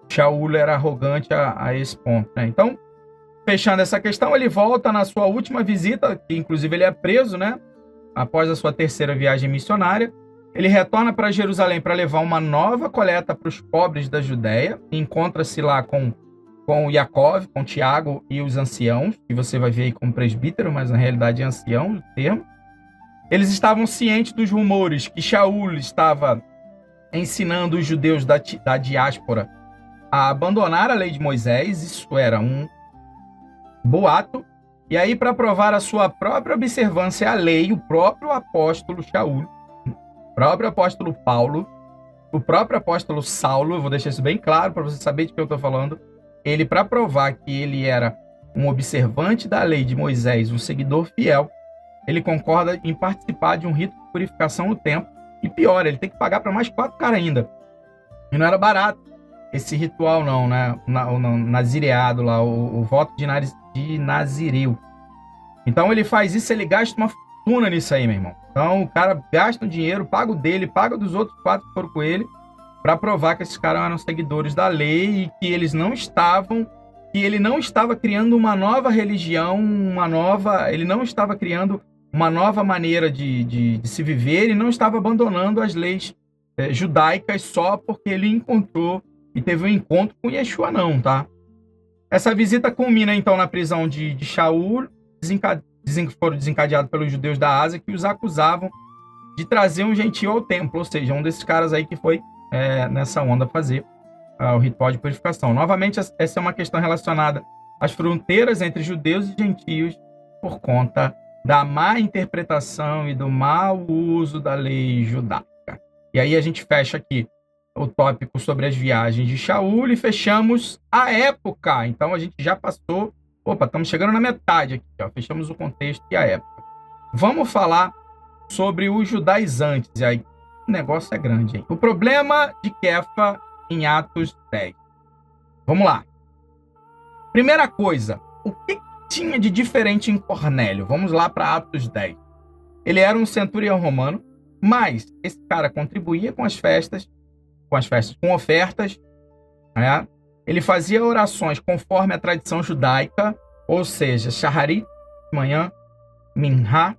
Shaul era arrogante a esse ponto, né? Então, fechando essa questão, ele volta na sua última visita, que inclusive ele é preso, né? Após a sua terceira viagem missionária. Ele retorna para Jerusalém para levar uma nova coleta para os pobres da Judéia. Encontra-se lá com Yaakov, com Tiago e os anciãos, que você vai ver aí como presbítero, mas na realidade é ancião o termo. Eles estavam cientes dos rumores que Shaul estava ensinando os judeus da diáspora a abandonar a lei de Moisés. Isso era um boato. E aí, para provar a sua própria observância à lei, o próprio apóstolo Shaul, o próprio apóstolo Paulo, o próprio apóstolo Saulo, eu vou deixar isso bem claro para você saber de que eu estou falando, ele, para provar que ele era um observante da lei de Moisés, um seguidor fiel, ele concorda em participar de um rito de purificação no templo. E pior, ele tem que pagar para mais 4 caras ainda. E não era barato esse ritual não, né? O nazireado lá, o voto de nazireu. Então ele faz isso, ele gasta uma fortuna nisso aí, meu irmão. Então o cara gasta um dinheiro, paga o dele, paga dos outros 4 que foram com ele, para provar que esses caras eram seguidores da lei e que eles não estavam, que ele não estava criando uma nova religião, ele não estava criando uma nova maneira de se viver e não estava abandonando as leis judaicas só porque ele encontrou e teve um encontro com Yeshua, não, tá? Essa visita culmina, então, na prisão de Shaul, dizem que foram desencadeados pelos judeus da Ásia, que os acusavam de trazer um gentio ao templo, ou seja, um desses caras aí que foi nessa onda fazer o ritual de purificação. Novamente, essa é uma questão relacionada às fronteiras entre judeus e gentios por conta da má interpretação e do mau uso da lei judaica. E aí a gente fecha aqui o tópico sobre as viagens de Shaul e fechamos a época. Então a gente já passou, estamos chegando na metade aqui, ó. Fechamos o contexto e a época. Vamos falar sobre os judaizantes. E aí o negócio é grande, hein? O problema de Kefa em Atos 10. Vamos lá. Primeira coisa, o que tinha de diferente em Cornélio? Vamos lá para Atos 10. Ele era um centurião romano, mas esse cara contribuía com as festas, com ofertas, né? Ele fazia orações conforme a tradição judaica, ou seja, Shaharit, de manhã, Minha,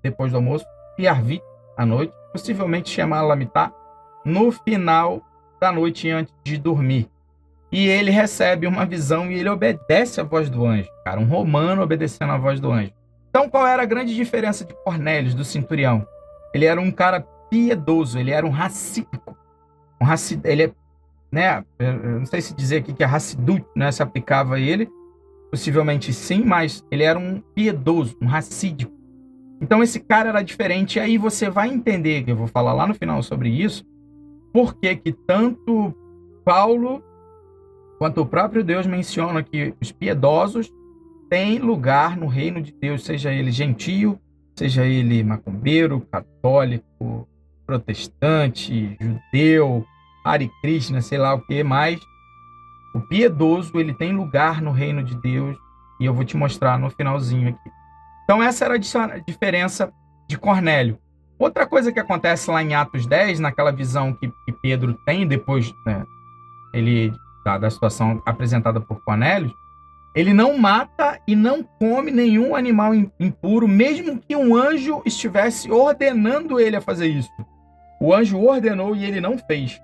depois do almoço, e Arvit, à noite, possivelmente chamar Lamitá, no final da noite antes de dormir. E ele recebe uma visão e ele obedece à voz do anjo. Cara, um romano obedecendo à voz do anjo. Então, qual era a grande diferença de Cornélio, do centurião? Ele era um cara piedoso, ele era um racídico. Ele né, eu não sei se dizer aqui que a Hassidut, né, se aplicava a ele, possivelmente sim, mas ele era um piedoso, um racídico. Então esse cara era diferente, e aí você vai entender, que eu vou falar lá no final sobre isso, por que tanto Paulo quanto o próprio Deus menciona que os piedosos têm lugar no reino de Deus, seja ele gentio, seja ele macumbeiro, católico, protestante, judeu, Hare Krishna, sei lá o que mais. O piedoso, ele tem lugar no reino de Deus, e eu vou te mostrar no finalzinho aqui. Então essa era a diferença de Cornélio. Outra coisa que acontece lá em Atos 10, naquela visão que Pedro tem depois, né, da situação apresentada por Cornélio, ele não mata e não come nenhum animal impuro, mesmo que um anjo estivesse ordenando ele a fazer isso. O anjo ordenou e ele não fez.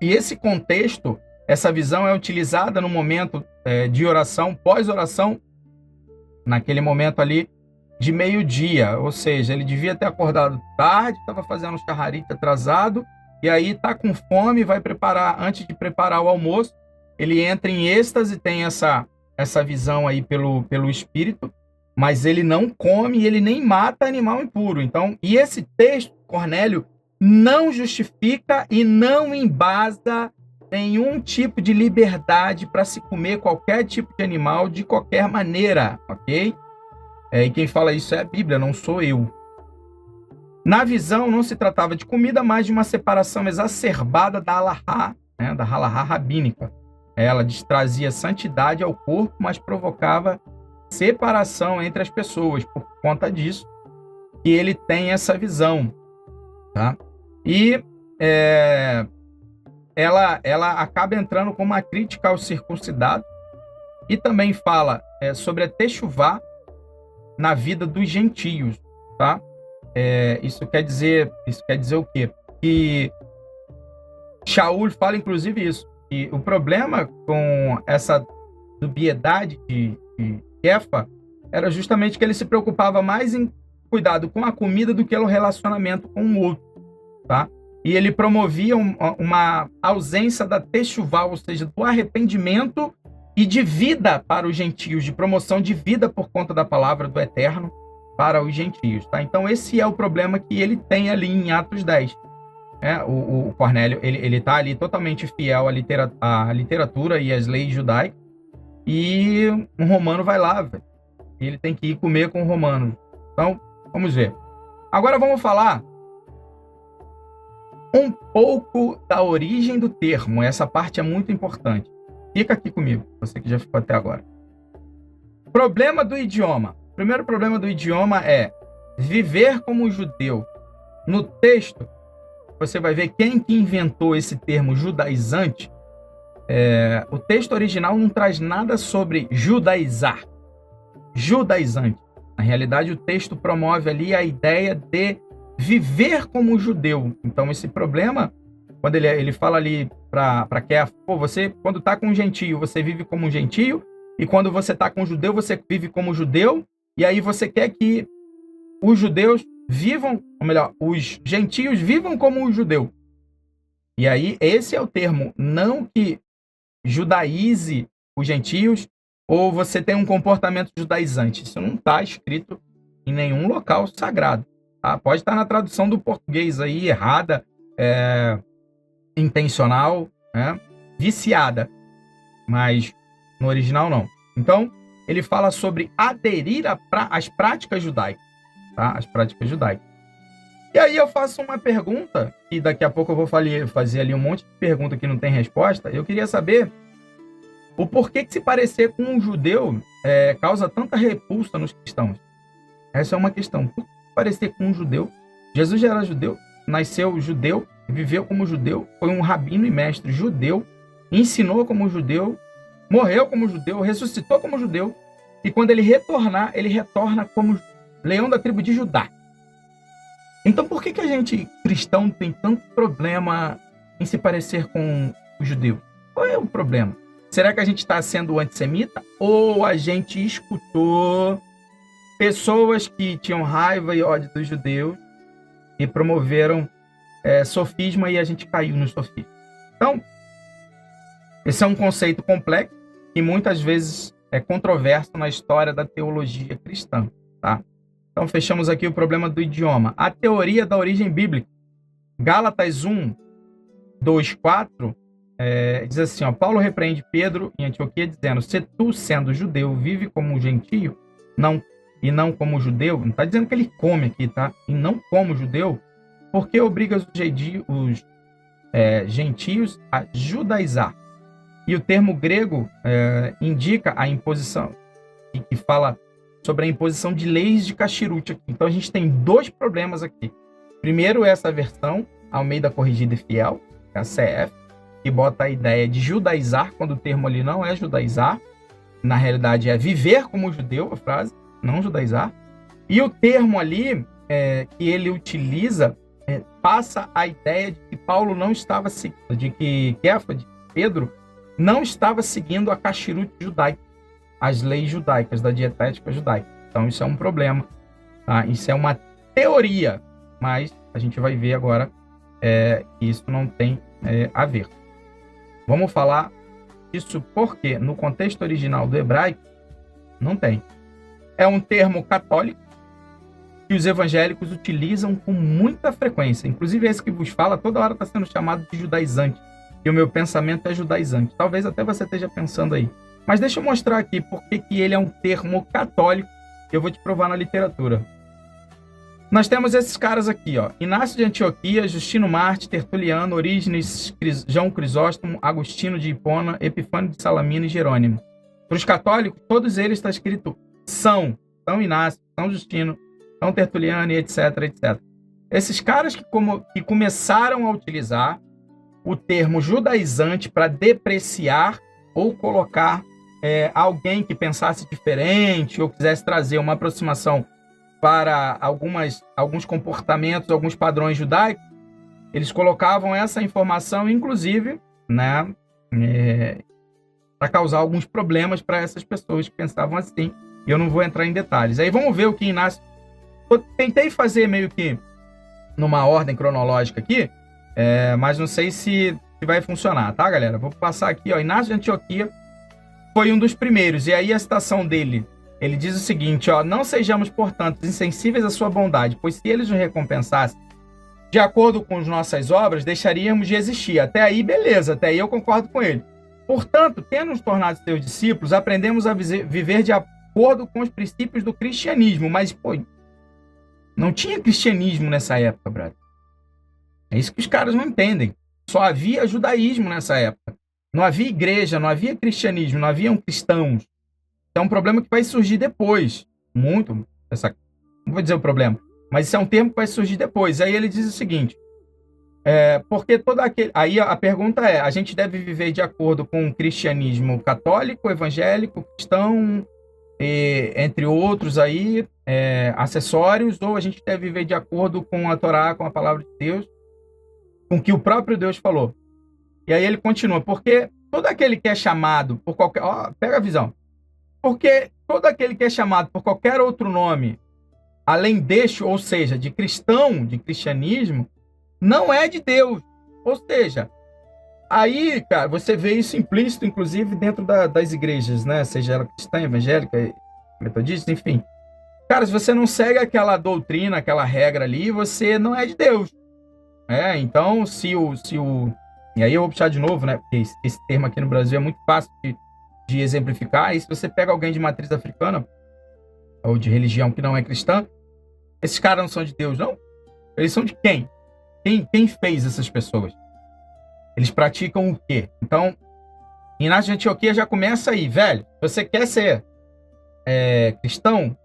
E esse contexto, essa visão é utilizada no momento de oração, pós-oração, naquele momento ali de meio-dia. Ou seja, ele devia ter acordado tarde, estava fazendo shaharit atrasado, e aí está com fome, vai preparar, antes de preparar o almoço, ele entra em êxtase, tem essa visão aí pelo Espírito, mas ele não come e ele nem mata animal impuro. Então, e esse texto, Cornélio, não justifica e não embasa nenhum tipo de liberdade para se comer qualquer tipo de animal de qualquer maneira, ok? E quem fala isso é a Bíblia, não sou eu. Na visão, não se tratava de comida, mas de uma separação exacerbada da halahá, né, da halahá rabínica. Ela trazia santidade ao corpo, mas provocava separação entre as pessoas. Por conta disso, que ele tem essa visão, tá? E ela acaba entrando com uma crítica aos circuncidados e também fala sobre a techuvá na vida dos gentios, tá? Isso quer dizer o quê? Que Shaul fala, inclusive, isso. E o problema com essa dubiedade de Kefa era justamente que ele se preocupava mais em cuidado com a comida do que no relacionamento com o outro, tá? E ele promovia uma ausência da techuvá, ou seja, do arrependimento e de vida para os gentios, de promoção de vida por conta da palavra do Eterno para os gentios, tá? Então esse é o problema que ele tem ali em Atos 10. O Cornélio, ele tá ali totalmente fiel à literatura e às leis judaicas, e um romano vai lá, velho. Ele tem que ir comer com o romano. Então, vamos ver. Agora vamos falar um pouco da origem do termo. Essa parte é muito importante. Fica aqui comigo, você que já ficou até agora. Problema do idioma. O primeiro problema do idioma é viver como judeu. No texto, você vai ver quem que inventou esse termo judaizante. O texto original não traz nada sobre judaizar. Judaizante. Na realidade, o texto promove ali a ideia de viver como judeu. Então, esse problema, quando ele fala ali para Kefa, você, quando está com um gentio, você vive como um gentio, e quando você está com um judeu, você vive como judeu, e aí você quer que os judeus vivam, ou melhor, os gentios vivam como um judeu. E aí, esse é o termo, não que judaize os gentios, ou você tem um comportamento judaizante. Isso não está escrito em nenhum local sagrado. Tá? Pode estar na tradução do português aí, errada, intencional, viciada, mas no original não. Então, ele fala sobre aderir às práticas judaicas, tá? As práticas judaicas. E aí eu faço uma pergunta, e daqui a pouco eu vou fazer ali um monte de pergunta que não tem resposta. Eu queria saber o porquê que se parecer com um judeu causa tanta repulsa nos cristãos. Essa é uma questão. Por que parecer com um judeu? Jesus já era judeu, nasceu judeu, viveu como judeu, foi um rabino e mestre judeu, ensinou como judeu, morreu como judeu, ressuscitou como judeu, e quando ele retornar, ele retorna como leão da tribo de Judá. Então por que a gente, cristão, tem tanto problema em se parecer com o judeu? Qual é o problema? Será que a gente está sendo antissemita? Ou a gente escutou pessoas que tinham raiva e ódio dos judeus e promoveram sofisma e a gente caiu no sofisma? Então, esse é um conceito complexo e muitas vezes é controverso na história da teologia cristã, tá? Então, fechamos aqui o problema do idioma. A teoria da origem bíblica. Gálatas 1, 2, 4, diz assim, ó, Paulo repreende Pedro em Antioquia, dizendo, se tu, sendo judeu, vive como um gentio, e não como judeu, não está dizendo que ele come aqui, tá? E não como judeu, porque obriga os gentios a judaizar. E o termo grego indica a imposição, que fala sobre a imposição de leis de Caxirute aqui. Então a gente tem dois problemas aqui. Primeiro, essa versão, Almeida Corrigida e Fiel, a CF, que bota a ideia de judaizar, quando o termo ali não é judaizar, na realidade é viver como judeu, a frase, não judaizar. E o termo ali que ele utiliza passa a ideia de que Paulo não estava seguindo, de que Kefa, de Pedro, não estava seguindo a Caxirute judaica, as leis judaicas, da dietética judaica. Então isso é um problema, tá? Isso é uma teoria, mas a gente vai ver agora que isso não tem a ver. Vamos falar isso porque no contexto original do hebraico não tem. É um termo católico que os evangélicos utilizam com muita frequência. Inclusive esse que vos fala toda hora está sendo chamado de judaizante. E o meu pensamento é judaizante. Talvez até você esteja pensando aí. Mas deixa eu mostrar aqui porque que ele é um termo católico que eu vou te provar na literatura. Nós temos esses caras aqui, ó. Inácio de Antioquia, Justino Marte, Tertuliano, Orígenes, João Crisóstomo, Agostinho de Hipona, Epifânio de Salamina e Jerônimo. Para os católicos, todos eles está escrito São Inácio, São Justino, São Tertuliano e etc, etc. Esses caras que começaram a utilizar o termo judaizante para depreciar ou colocar alguém que pensasse diferente ou quisesse trazer uma aproximação para alguns comportamentos, alguns padrões judaicos, eles colocavam essa informação, inclusive, né, para causar alguns problemas para essas pessoas que pensavam assim. E eu não vou entrar em detalhes. Aí vamos ver o que Inácio... Eu tentei fazer meio que numa ordem cronológica aqui, mas não sei se vai funcionar, tá, galera? Vou passar aqui, ó. Inácio de Antioquia foi um dos primeiros. E aí a citação dele, ele diz o seguinte, ó: não sejamos, portanto, insensíveis à sua bondade, pois se eles nos recompensassem de acordo com as nossas obras, deixaríamos de existir. Até aí, beleza. Até aí eu concordo com ele. Portanto, tendo nos tornado seus discípulos, aprendemos a viver de acordo com os princípios do cristianismo. Mas, pô, não tinha cristianismo nessa época, brother. É isso que os caras não entendem. Só havia judaísmo nessa época. Não havia igreja, não havia cristianismo, não haviam cristãos. É um problema que vai surgir depois. Muito. Não vou dizer o problema, mas isso é um termo que vai surgir depois. Aí ele diz o seguinte, porque todo aquele... Aí a pergunta é, a gente deve viver de acordo com o cristianismo católico, evangélico, cristão, entre outros aí, acessórios, ou a gente deve viver de acordo com a Torá, com a palavra de Deus, com o que o próprio Deus falou. E aí ele continua, porque todo aquele que é chamado por qualquer... Ó, pega a visão. Porque todo aquele que é chamado por qualquer outro nome, além deste, ou seja, de cristão, de cristianismo, não é de Deus. Ou seja, aí, cara, você vê isso implícito, inclusive, dentro das igrejas, né? Seja ela cristã, evangélica, metodista, enfim. Cara, se você não segue aquela doutrina, aquela regra ali, você não é de Deus. Então, e aí eu vou puxar de novo, né? Porque esse termo aqui no Brasil é muito fácil de exemplificar. E se você pega alguém de matriz africana, ou de religião que não é cristã, esses caras não são de Deus, não. Eles são de quem? Quem fez essas pessoas? Eles praticam o quê? Então, Inácio de Antioquia já começa aí, velho. Se você quer ser cristão,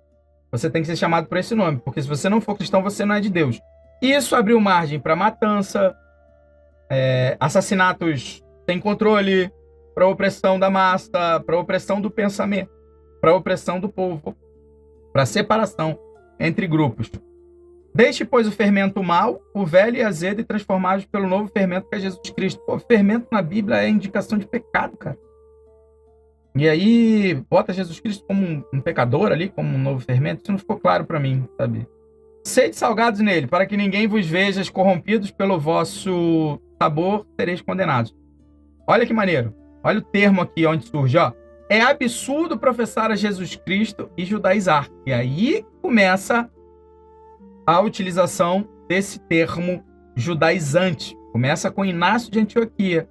você tem que ser chamado por esse nome, porque se você não for cristão, você não é de Deus. E isso abriu margem para matança, assassinatos sem controle, para opressão da massa, para opressão do pensamento, para opressão do povo, para separação entre grupos. Deixe, pois, o fermento mau, o velho e azedo, e transformados pelo novo fermento que é Jesus Cristo. Pô, fermento na Bíblia é indicação de pecado, cara. E aí, bota Jesus Cristo como um pecador ali, como um novo fermento. Isso não ficou claro para mim, sabe? Sede salgados nele, para que ninguém vos veja corrompidos pelo vosso sabor, sereis condenados. Olha que maneiro. Olha o termo aqui onde surge, ó. É absurdo professar a Jesus Cristo e judaizar. E aí começa a utilização desse termo judaizante. Começa com Inácio de Antioquia.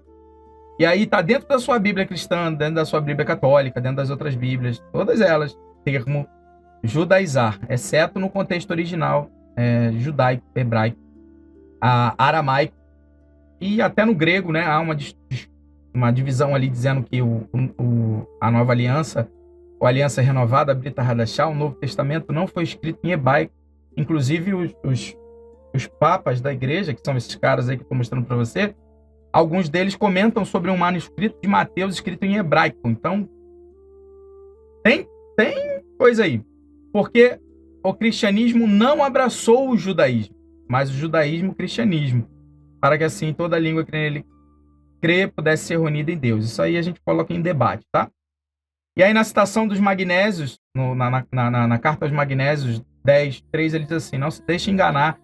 E aí está dentro da sua Bíblia cristã, dentro da sua Bíblia católica, dentro das outras Bíblias, todas elas, termo judaizar, exceto no contexto original judaico, hebraico, aramaico, e até no grego, né, há uma divisão ali dizendo que a nova aliança, ou aliança renovada, a Brita Hadashah, o Novo Testamento, não foi escrito em hebraico. Inclusive os papas da igreja, que são esses caras aí que eu estou mostrando para você, alguns deles comentam sobre um manuscrito de Mateus escrito em hebraico. Então, tem coisa aí. Porque o cristianismo não abraçou o judaísmo, mas o judaísmo o cristianismo, para que assim toda língua que nele crê pudesse ser reunida em Deus. Isso aí a gente coloca em debate, tá? E aí na citação dos magnésios, na carta aos magnésios 10:3, ele diz assim: não se deixe enganar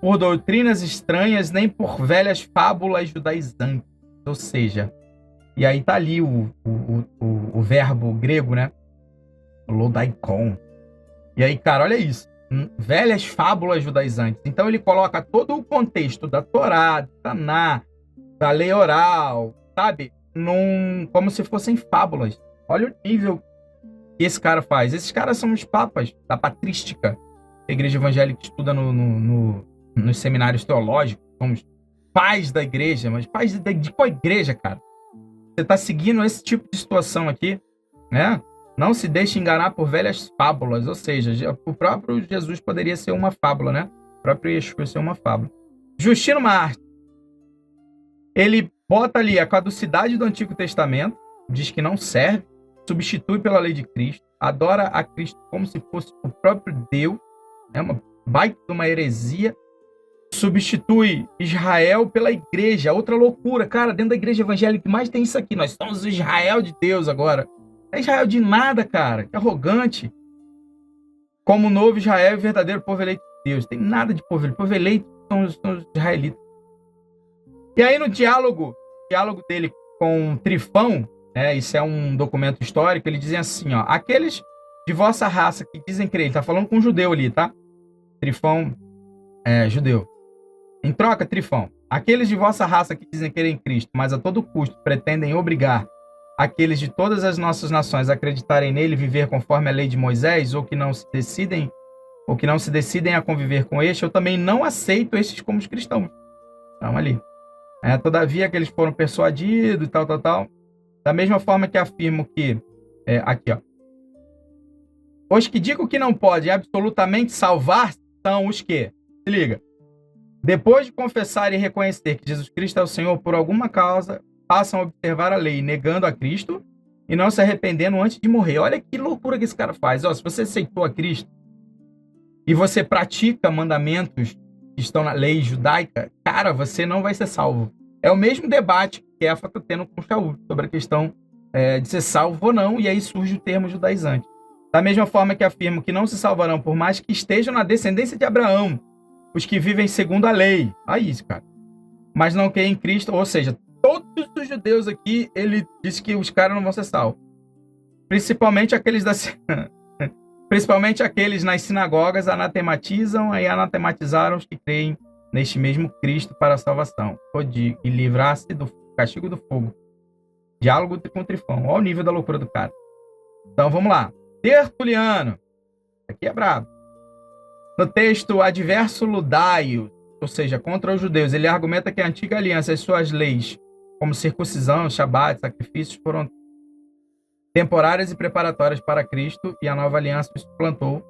por doutrinas estranhas, nem por velhas fábulas judaizantes. Ou seja, e aí tá ali o verbo grego, né? O lodaikon. E aí, cara, olha isso. Velhas fábulas judaizantes. Então ele coloca todo o contexto da Torá, do Taná, da lei oral, sabe? Como se fossem fábulas. Olha o nível que esse cara faz. Esses caras são os papas da patrística. A igreja evangélica estuda nos seminários teológicos. São os pais da igreja. Mas pais de qual igreja, cara? Você está seguindo esse tipo de situação aqui, né? Não se deixe enganar por velhas fábulas. Ou seja, o próprio Jesus poderia ser uma fábula, né? O próprio Yeshua é uma fábula. Justino Mártir, ele bota ali a caducidade do Antigo Testamento, diz que não serve, substitui pela lei de Cristo, adora a Cristo como se fosse o próprio Deus, é uma baita de uma heresia, substitui Israel pela igreja, outra loucura. Cara, dentro da igreja evangélica que mais tem isso aqui, nós somos o Israel de Deus agora. Não é Israel de nada, cara, que arrogante. Como o novo Israel é o verdadeiro povo eleito de Deus. Tem nada de povo eleito. Povo eleito são os israelitas. E aí no diálogo dele com Trifão, isso é um documento histórico, ele diz assim, ó, aqueles de vossa raça que dizem crer, ele tá falando com um judeu ali, tá? Trifão é judeu. Em troca, Trifão, aqueles de vossa raça que dizem crer em Cristo, mas a todo custo pretendem obrigar aqueles de todas as nossas nações a acreditarem nele e viver conforme a lei de Moisés, ou que não se decidem a conviver com este, eu também não aceito estes como os cristãos. Então ali. Todavia que eles foram persuadidos e tal. Da mesma forma que afirmo que, aqui ó, os que digo que não podem absolutamente salvar são os que, se liga, depois de confessar e reconhecer que Jesus Cristo é o Senhor por alguma causa, passam a observar a lei, negando a Cristo e não se arrependendo antes de morrer. Olha que loucura que esse cara faz. Ó, se você aceitou a Cristo e você pratica mandamentos que estão na lei judaica, cara, você não vai ser salvo. É o mesmo debate que Kefa está tendo com Shaul sobre a questão de ser salvo ou não, e aí surge o termo judaizante. Da mesma forma que afirmo que não se salvarão por mais que estejam na descendência de Abraão, os que vivem segundo a lei. Aí isso, cara. Mas não creem em Cristo, ou seja, todos os judeus aqui, ele disse que os caras não vão ser salvos. Principalmente aqueles nas sinagogas anatematizam e anatematizaram os que creem neste mesmo Cristo para a salvação, e livrar-se do castigo do fogo. Diálogo com Trifão. Olha o nível da loucura do cara. Então vamos lá. Tertuliano. Aqui é brabo. No texto Adverso Ludaio, ou seja, contra os judeus, ele argumenta que a antiga aliança e suas leis, como circuncisão, shabat, sacrifícios, foram temporárias e preparatórias para Cristo, e a nova aliança o suplantou.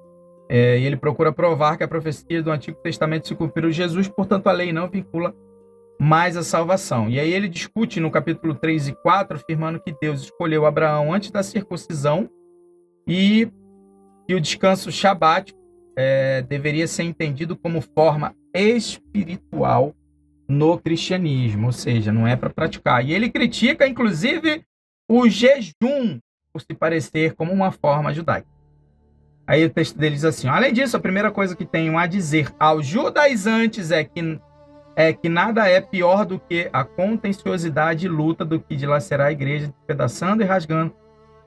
E ele procura provar que a profecia do Antigo Testamento se cumpriu em Jesus, portanto a lei não vincula mais a salvação. E aí ele discute no capítulo 3 e 4, afirmando que Deus escolheu Abraão antes da circuncisão e que o descanso shabático deveria ser entendido como forma espiritual no cristianismo, ou seja, não é para praticar. E ele critica, inclusive, o jejum por se parecer como uma forma judaica. Aí o texto dele diz assim, além disso, a primeira coisa que tenho a dizer aos judaizantes é que nada é pior do que a contenciosidade e luta do que dilacerar a igreja, despedaçando e rasgando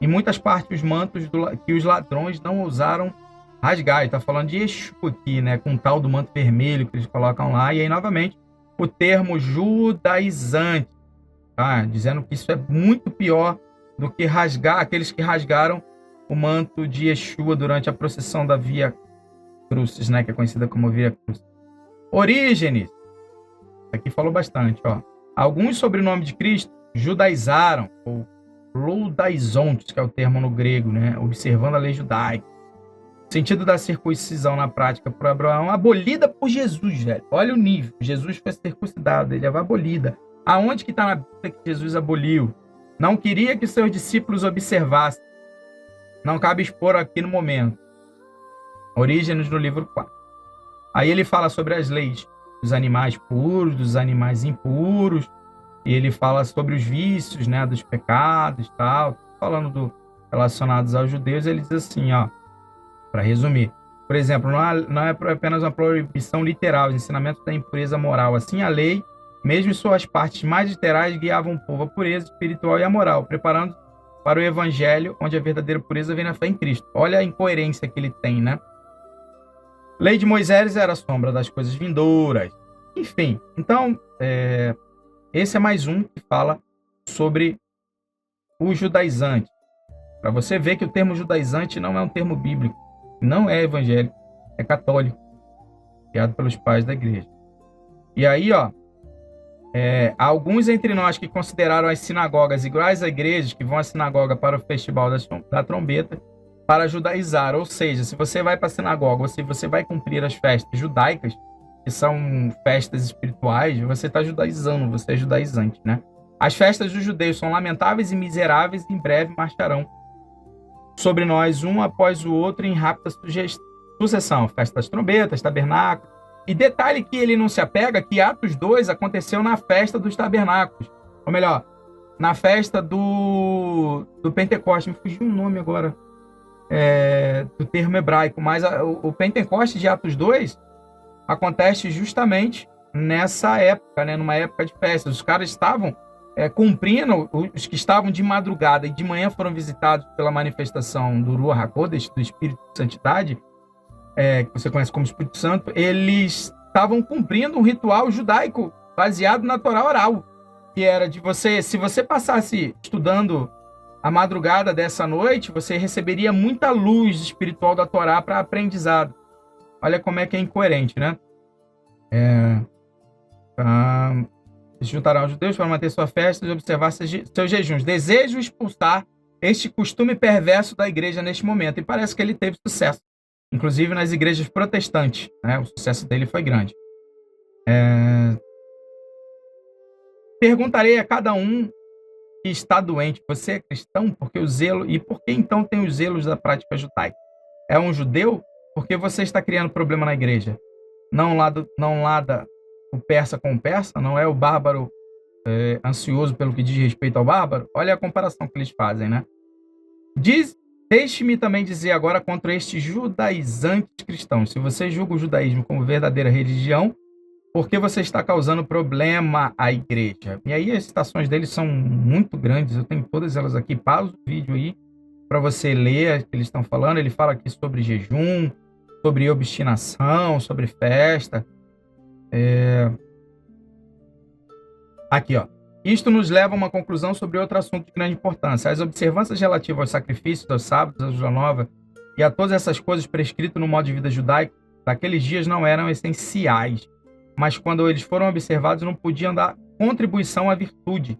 em muitas partes os mantos que os ladrões não ousaram rasgar. Ele está falando de Yeshua aqui, né, com o tal do manto vermelho que eles colocam lá, e aí novamente o termo judaizante, tá? Dizendo que isso é muito pior do que rasgar, aqueles que rasgaram o manto de Yeshua durante a procissão da Via Crucis, né, que é conhecida como Via Crucis. Orígenes, aqui falou bastante, ó. Alguns sobrenomes de Cristo judaizaram, ou ludaizontes, que é o termo no grego, né, observando a lei judaica. O sentido da circuncisão na prática por Abraão, abolida por Jesus, velho. Olha o nível. Jesus foi circuncidado, ele é abolida. Aonde que está na Bíblia que Jesus aboliu? Não queria que seus discípulos observassem. Não cabe expor aqui no momento. Orígenes no livro 4. Aí ele fala sobre as leis dos animais puros, dos animais impuros, e ele fala sobre os vícios, né, dos pecados e tal. Falando relacionados aos judeus, ele diz assim, ó, para resumir. Por exemplo, não é apenas uma proibição literal, os ensinamentos da impureza moral. Assim, a lei, mesmo em suas partes mais literais, guiavam o povo à pureza espiritual e à moral, preparando para o evangelho, onde a verdadeira pureza vem na fé em Cristo. Olha a incoerência que ele tem, né? Lei de Moisés era a sombra das coisas vindouras. Enfim, então, esse é mais um que fala sobre o judaizante. Para você ver que o termo judaizante não é um termo bíblico, não é evangélico, é católico, criado pelos pais da igreja. E aí, ó, alguns entre nós que consideraram as sinagogas iguais a igrejas, que vão à sinagoga para o festival da trombeta, para judaizar. Ou seja, se você vai para a sinagoga, ou se você vai cumprir as festas judaicas, que são festas espirituais, você está judaizando, você é judaizante, né? As festas dos judeus são lamentáveis e miseráveis e em breve marcharão sobre nós um após o outro em rápida sucessão. Festa das trombetas, tabernáculos. E detalhe que ele não se apega que Atos 2 aconteceu na festa dos tabernáculos. Ou melhor, na festa do Pentecoste. Me fugiu um nome agora do termo hebraico. Mas o Pentecoste de Atos 2 acontece justamente nessa época, né? Numa época de festas. Os caras estavam cumprindo, os que estavam de madrugada e de manhã foram visitados pela manifestação do Ruach HaKodesh, do Espírito de Santidade, que você conhece como Espírito Santo, eles estavam cumprindo um ritual judaico baseado na Torá oral, que era de você, se você passasse estudando a madrugada dessa noite, você receberia muita luz espiritual da Torá para aprendizado. Olha como é que é incoerente, né? Se juntarão aos judeus para manter sua festa e observar seus jejuns. Desejo expulsar este costume perverso da igreja neste momento. E parece que ele teve sucesso. Inclusive nas igrejas protestantes, né? O sucesso dele foi grande. Perguntarei a cada um que está doente: você é cristão? Porque o zelo. E por que então tem os zelos da prática judaica? É um judeu? Porque você está criando problema na igreja. Não lada o persa com o persa, não é o bárbaro ansioso pelo que diz respeito ao bárbaro. Olha a comparação que eles fazem, né? Deixe-me também dizer agora contra estes judaizantes cristãos. Se você julga o judaísmo como verdadeira religião, por que você está causando problema à igreja? E aí as citações deles são muito grandes, eu tenho todas elas aqui. Pausa o vídeo aí para você ler o que eles estão falando. Ele fala aqui sobre jejum, sobre obstinação, sobre festa. Aqui, ó. Isto nos leva a uma conclusão sobre outro assunto de grande importância. As observâncias relativas aos sacrifícios, aos sábados, à lua nova e a todas essas coisas prescritas no modo de vida judaico daqueles dias não eram essenciais, mas quando eles foram observados não podiam dar contribuição à virtude.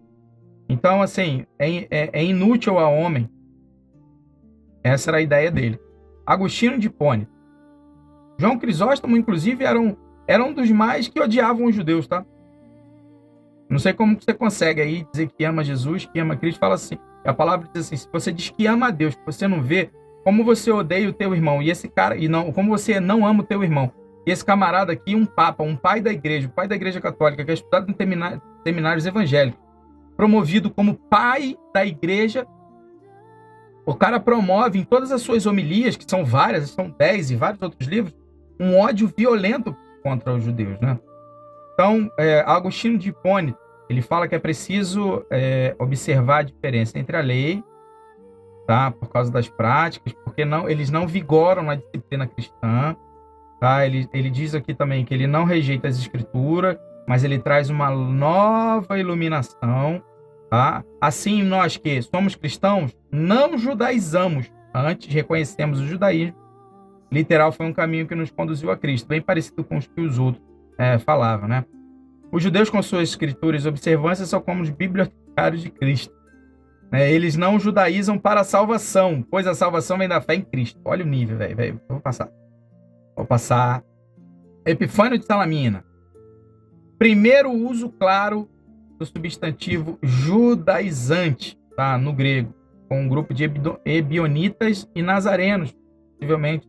Então, assim, é inútil ao homem. Essa era a ideia dele. Agostinho de Hipona. João Crisóstomo, inclusive, era um dos mais que odiavam os judeus, tá? Não sei como você consegue aí dizer que ama Jesus, que ama Cristo. Fala assim, a palavra diz assim: se você diz que ama a Deus, você não vê, como você odeia o teu irmão, e esse cara, como você não ama o teu irmão. E esse camarada aqui, um papa, um pai da igreja, o pai da igreja católica, que é estudado em seminários evangélicos, promovido como pai da igreja, o cara promove em todas as suas homilias, que são várias, são 10 e vários outros livros, um ódio violento contra os judeus, né? Então, Agostinho de Hipona, ele fala que é preciso observar a diferença entre a lei, tá, por causa das práticas, porque eles não vigoram na disciplina cristã, tá? Ele diz aqui também que ele não rejeita as escrituras, mas ele traz uma nova iluminação, tá? Assim, nós que somos cristãos, não judaizamos, antes reconhecemos o judaísmo literal, foi um caminho que nos conduziu a Cristo, bem parecido com os que os outros falavam, né? Os judeus, com suas escrituras e observâncias, são como os bibliotecários de Cristo. Eles não judaizam para a salvação, pois a salvação vem da fé em Cristo. Olha o nível, velho. Vou passar. Epifânio de Salamina. Primeiro uso claro do substantivo judaizante, tá? No grego, com um grupo de ebionitas e nazarenos, possivelmente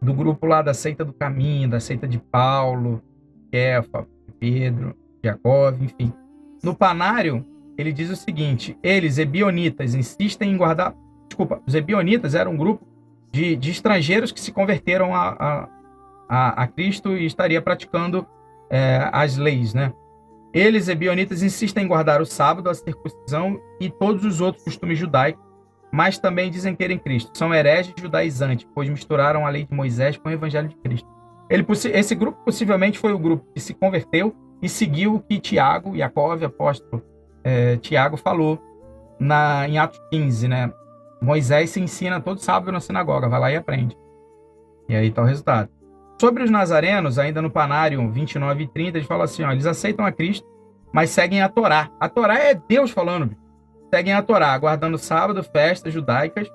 do grupo lá da seita do caminho, da seita de Paulo, Kefa, Pedro, Jacó, enfim. No Panário, ele diz o seguinte: eles, ebionitas, insistem em guardar... Desculpa, os ebionitas eram um grupo de estrangeiros que se converteram a Cristo e estaria praticando as leis, né? Eles, ebionitas, insistem em guardar o sábado, a circuncisão e todos os outros costumes judaicos, mas também dizem crer em Cristo. São hereges judaizantes, pois misturaram a lei de Moisés com o evangelho de Cristo. Esse grupo possivelmente foi o grupo que se converteu e seguiu o que Tiago, Jacó, apóstolo Tiago, falou em Atos 15, né? Moisés se ensina todo sábado na sinagoga, vai lá e aprende. E aí está o resultado. Sobre os nazarenos, ainda no Panário 29 e 30, ele fala assim, eles aceitam a Cristo, mas seguem a Torá. A Torá é Deus falando. Seguem a Torá, guardando sábado, festas judaicas,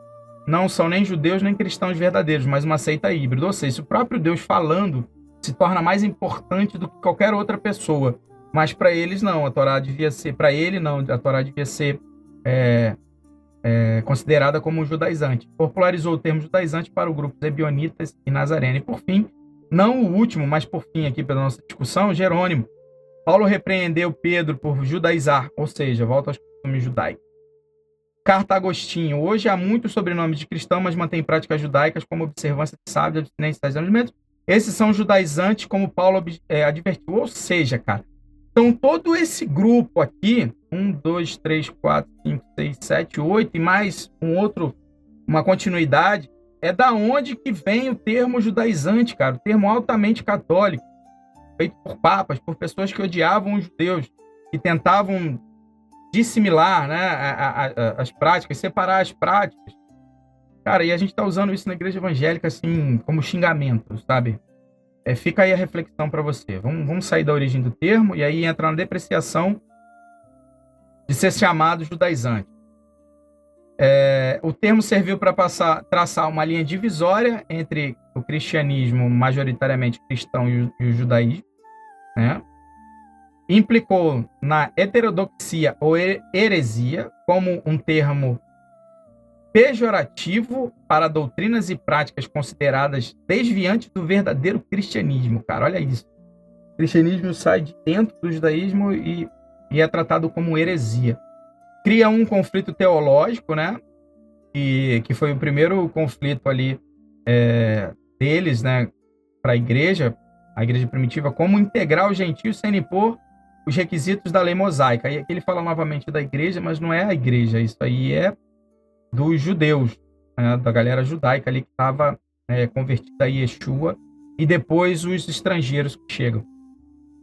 não são nem judeus nem cristãos verdadeiros, mas uma seita híbrida. Ou seja, se o próprio Deus falando, se torna mais importante do que qualquer outra pessoa. Mas para eles não, a Torá devia ser, para ele não, a Torá devia ser considerada como judaizante. Popularizou o termo judaizante para o grupo Ebionitas e Nazareno. E por fim, não o último, mas por fim aqui pela nossa discussão, Jerônimo. Paulo repreendeu Pedro por judaizar, ou seja, volta aos costumes judaicos. Carta a Agostinho. Hoje há muitos sobrenomes de cristão, mas mantém práticas judaicas como observância de sábios, abstinência dos alimentos. Esses são judaizantes, como Paulo advertiu. Ou seja, cara, então todo esse grupo aqui, 1, 2, 3, 4, 5, 6, 7, 8, e mais uma continuidade, é da onde que vem o termo judaizante, cara, o termo altamente católico, feito por papas, por pessoas que odiavam os judeus, que tentavam dissimilar, né, as práticas, separar as práticas. Cara, e a gente está usando isso na igreja evangélica, assim, como xingamento, sabe? Fica aí a reflexão para você. Vamos sair da origem do termo e aí entrar na depreciação de ser chamado judaizante. O termo serviu para traçar uma linha divisória entre o cristianismo majoritariamente cristão e o judaísmo, né? Implicou na heterodoxia ou heresia como um termo pejorativo para doutrinas e práticas consideradas desviantes do verdadeiro cristianismo. Cara, olha isso. O cristianismo sai de dentro do judaísmo e é tratado como heresia. Cria um conflito teológico, né? Que foi o primeiro conflito ali deles, né? Para a igreja primitiva, como integrar os gentios sem impor os requisitos da lei mosaica. E aqui ele fala novamente da igreja, mas não é a igreja, isso aí é dos judeus, né, da galera judaica ali que estava convertida a Yeshua, e depois os estrangeiros que chegam.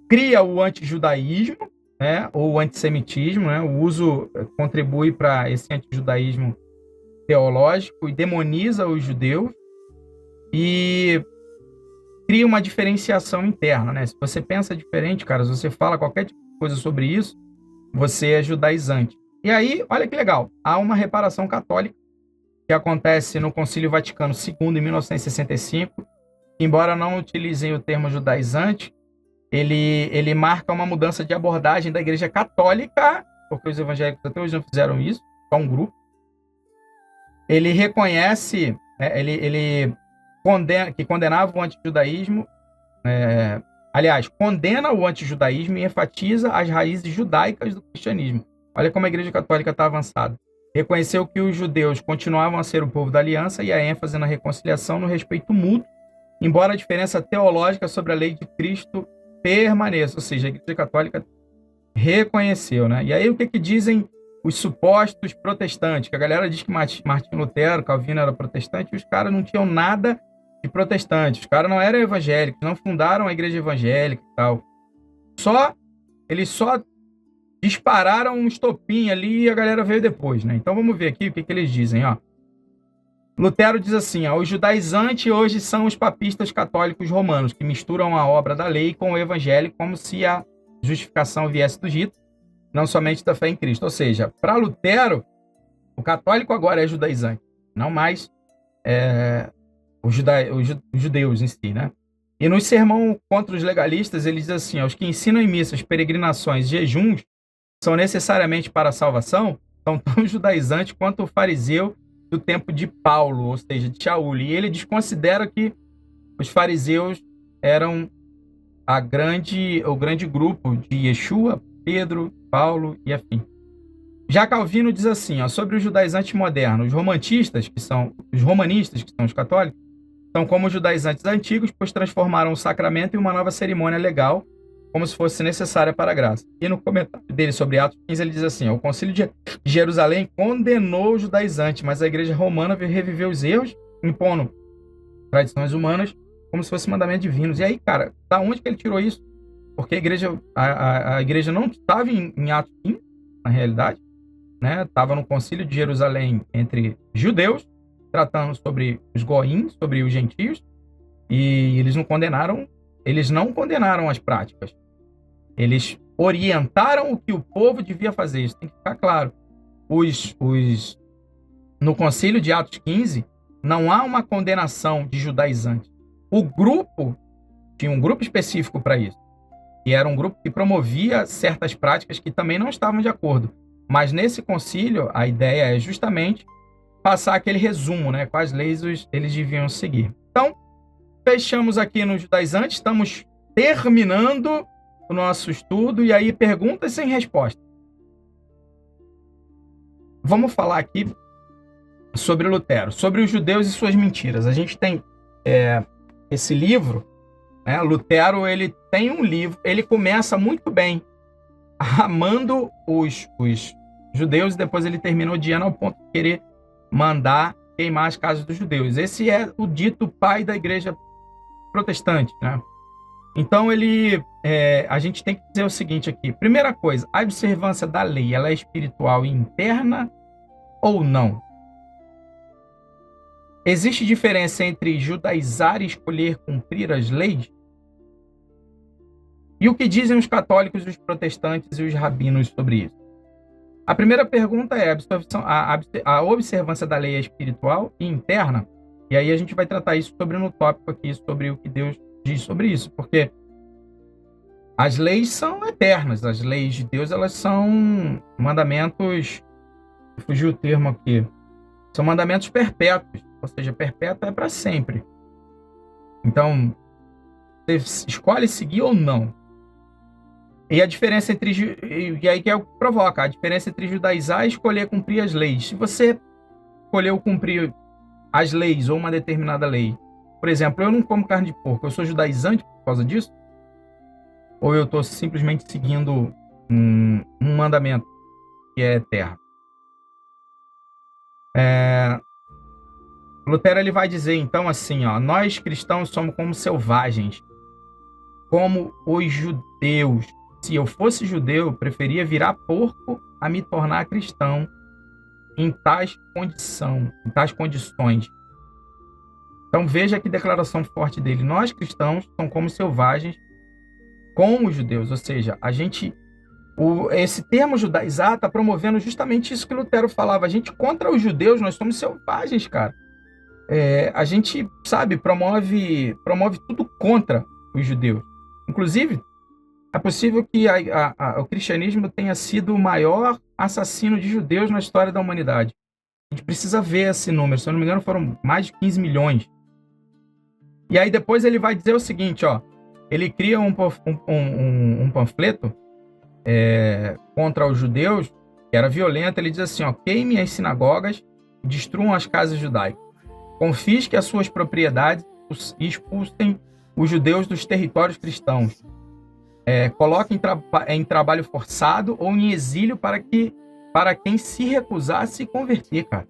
Cria o antijudaísmo, né, ou o antissemitismo, né, o uso contribui para esse antijudaísmo teológico e demoniza os judeus e cria uma diferenciação interna, né? Se você pensa diferente, cara, se você fala qualquer tipo de coisa sobre isso, você é judaizante. E aí, olha que legal, há uma reparação católica que acontece no Concílio Vaticano II, em 1965, embora não utilizem o termo judaizante, ele marca uma mudança de abordagem da Igreja Católica, porque os evangélicos até hoje não fizeram isso, só um grupo. Ele reconhece, ele condenava o antijudaísmo, aliás, condena o antijudaísmo e enfatiza as raízes judaicas do cristianismo. Olha como a Igreja Católica está avançada. Reconheceu que os judeus continuavam a ser o povo da aliança e a ênfase na reconciliação, no respeito mútuo, embora a diferença teológica sobre a lei de Cristo permaneça. Ou seja, a Igreja Católica reconheceu, né? E aí o que dizem os supostos protestantes? Que a galera diz que Martim Lutero, Calvino era protestante, e os caras não tinham nada de protestante. Os caras não eram evangélicos, não fundaram a igreja evangélica e tal. Eles só dispararam um estopim ali e a galera veio depois, né? Então vamos ver aqui o que eles dizem, ó. Lutero diz assim, ó, os judaizantes hoje são os papistas católicos romanos, que misturam a obra da lei com o evangelho como se a justificação viesse do rito, não somente da fé em Cristo. Ou seja, para Lutero, o católico agora é judaizante, não mais os judeus em si, né? E no sermão contra os legalistas, ele diz assim, ó, os que ensinam em missas, peregrinações, jejuns, são necessariamente para a salvação, são tão judaizantes quanto o fariseu do tempo de Paulo, ou seja, de Shaul. E ele desconsidera que os fariseus eram o grande grupo de Yeshua, Pedro, Paulo e afim. Já Calvino diz assim, ó, sobre os judaizantes modernos, os romanistas, que são os católicos, são como os judaizantes antigos, pois transformaram o sacramento em uma nova cerimônia legal, como se fosse necessária para a graça. E no comentário dele sobre Atos 15, ele diz assim, ó, o Concílio de Jerusalém condenou os judaizantes, mas a igreja romana reviveu os erros, impondo tradições humanas como se fossem mandamentos divinos. E aí, cara, da onde que ele tirou isso? Porque a igreja não estava em Atos 15, na realidade, né? Estava no Concílio de Jerusalém entre judeus, tratando sobre os goim, sobre os gentios, e eles não condenaram as práticas. Eles orientaram o que o povo devia fazer. Isso tem que ficar claro. No Concílio de Atos 15, não há uma condenação de judaizantes. O grupo tinha um grupo específico para isso. E era um grupo que promovia certas práticas que também não estavam de acordo. Mas nesse concílio, a ideia é justamente passar aquele resumo, né? Quais leis eles deviam seguir. Então, fechamos aqui nos judaizantes, estamos terminando o nosso estudo, e aí perguntas sem resposta. Vamos falar aqui sobre Lutero, sobre os judeus e suas mentiras. A gente tem esse livro, né? Lutero, ele tem um livro, ele começa muito bem, amando os judeus, e depois ele termina odiando ao ponto de querer mandar queimar as casas dos judeus. Esse é o dito pai da igreja protestante, né? Então a gente tem que dizer o seguinte aqui. Primeira coisa, a observância da lei, ela é espiritual e interna ou não? Existe diferença entre judaizar e escolher cumprir as leis? E o que dizem os católicos, os protestantes e os rabinos sobre isso? A primeira pergunta é: a observância da lei é espiritual e interna? E aí a gente vai tratar isso no tópico aqui, sobre o que Deus diz sobre isso, porque as leis são eternas, as leis de Deus, elas são mandamentos, fugiu o termo aqui, são mandamentos perpétuos, ou seja, perpétuo é para sempre. Então, você escolhe seguir ou não. E a diferença e aí que é o que provoca, a diferença entre judaizar e escolher cumprir as leis. Se você escolheu cumprir as leis ou uma determinada lei, por exemplo, eu não como carne de porco, eu sou judaizante por causa disso? Ou eu estou simplesmente seguindo um mandamento que é eterno? Lutero, ele vai dizer então assim, ó: nós cristãos somos como selvagens, como os judeus. Se eu fosse judeu, eu preferia virar porco a me tornar cristão em tais condições. Então veja que declaração forte dele. Nós cristãos somos como selvagens, como os judeus. Ou seja, esse termo judaizar está promovendo justamente isso que Lutero falava. A gente, contra os judeus, nós somos selvagens, cara. A gente, promove tudo contra os judeus. Inclusive, é possível que o cristianismo tenha sido o maior assassino de judeus na história da humanidade. A gente precisa ver esse número. Se eu não me engano, foram mais de 15 milhões. E aí depois ele vai dizer o seguinte, ó: ele cria um panfleto contra os judeus, que era violento. Ele diz assim, ó: queime as sinagogas, destruam as casas judaicas, confisque as suas propriedades e expulsem os judeus dos territórios cristãos. Coloque em trabalho forçado ou em exílio para quem se recusar a se converter, cara.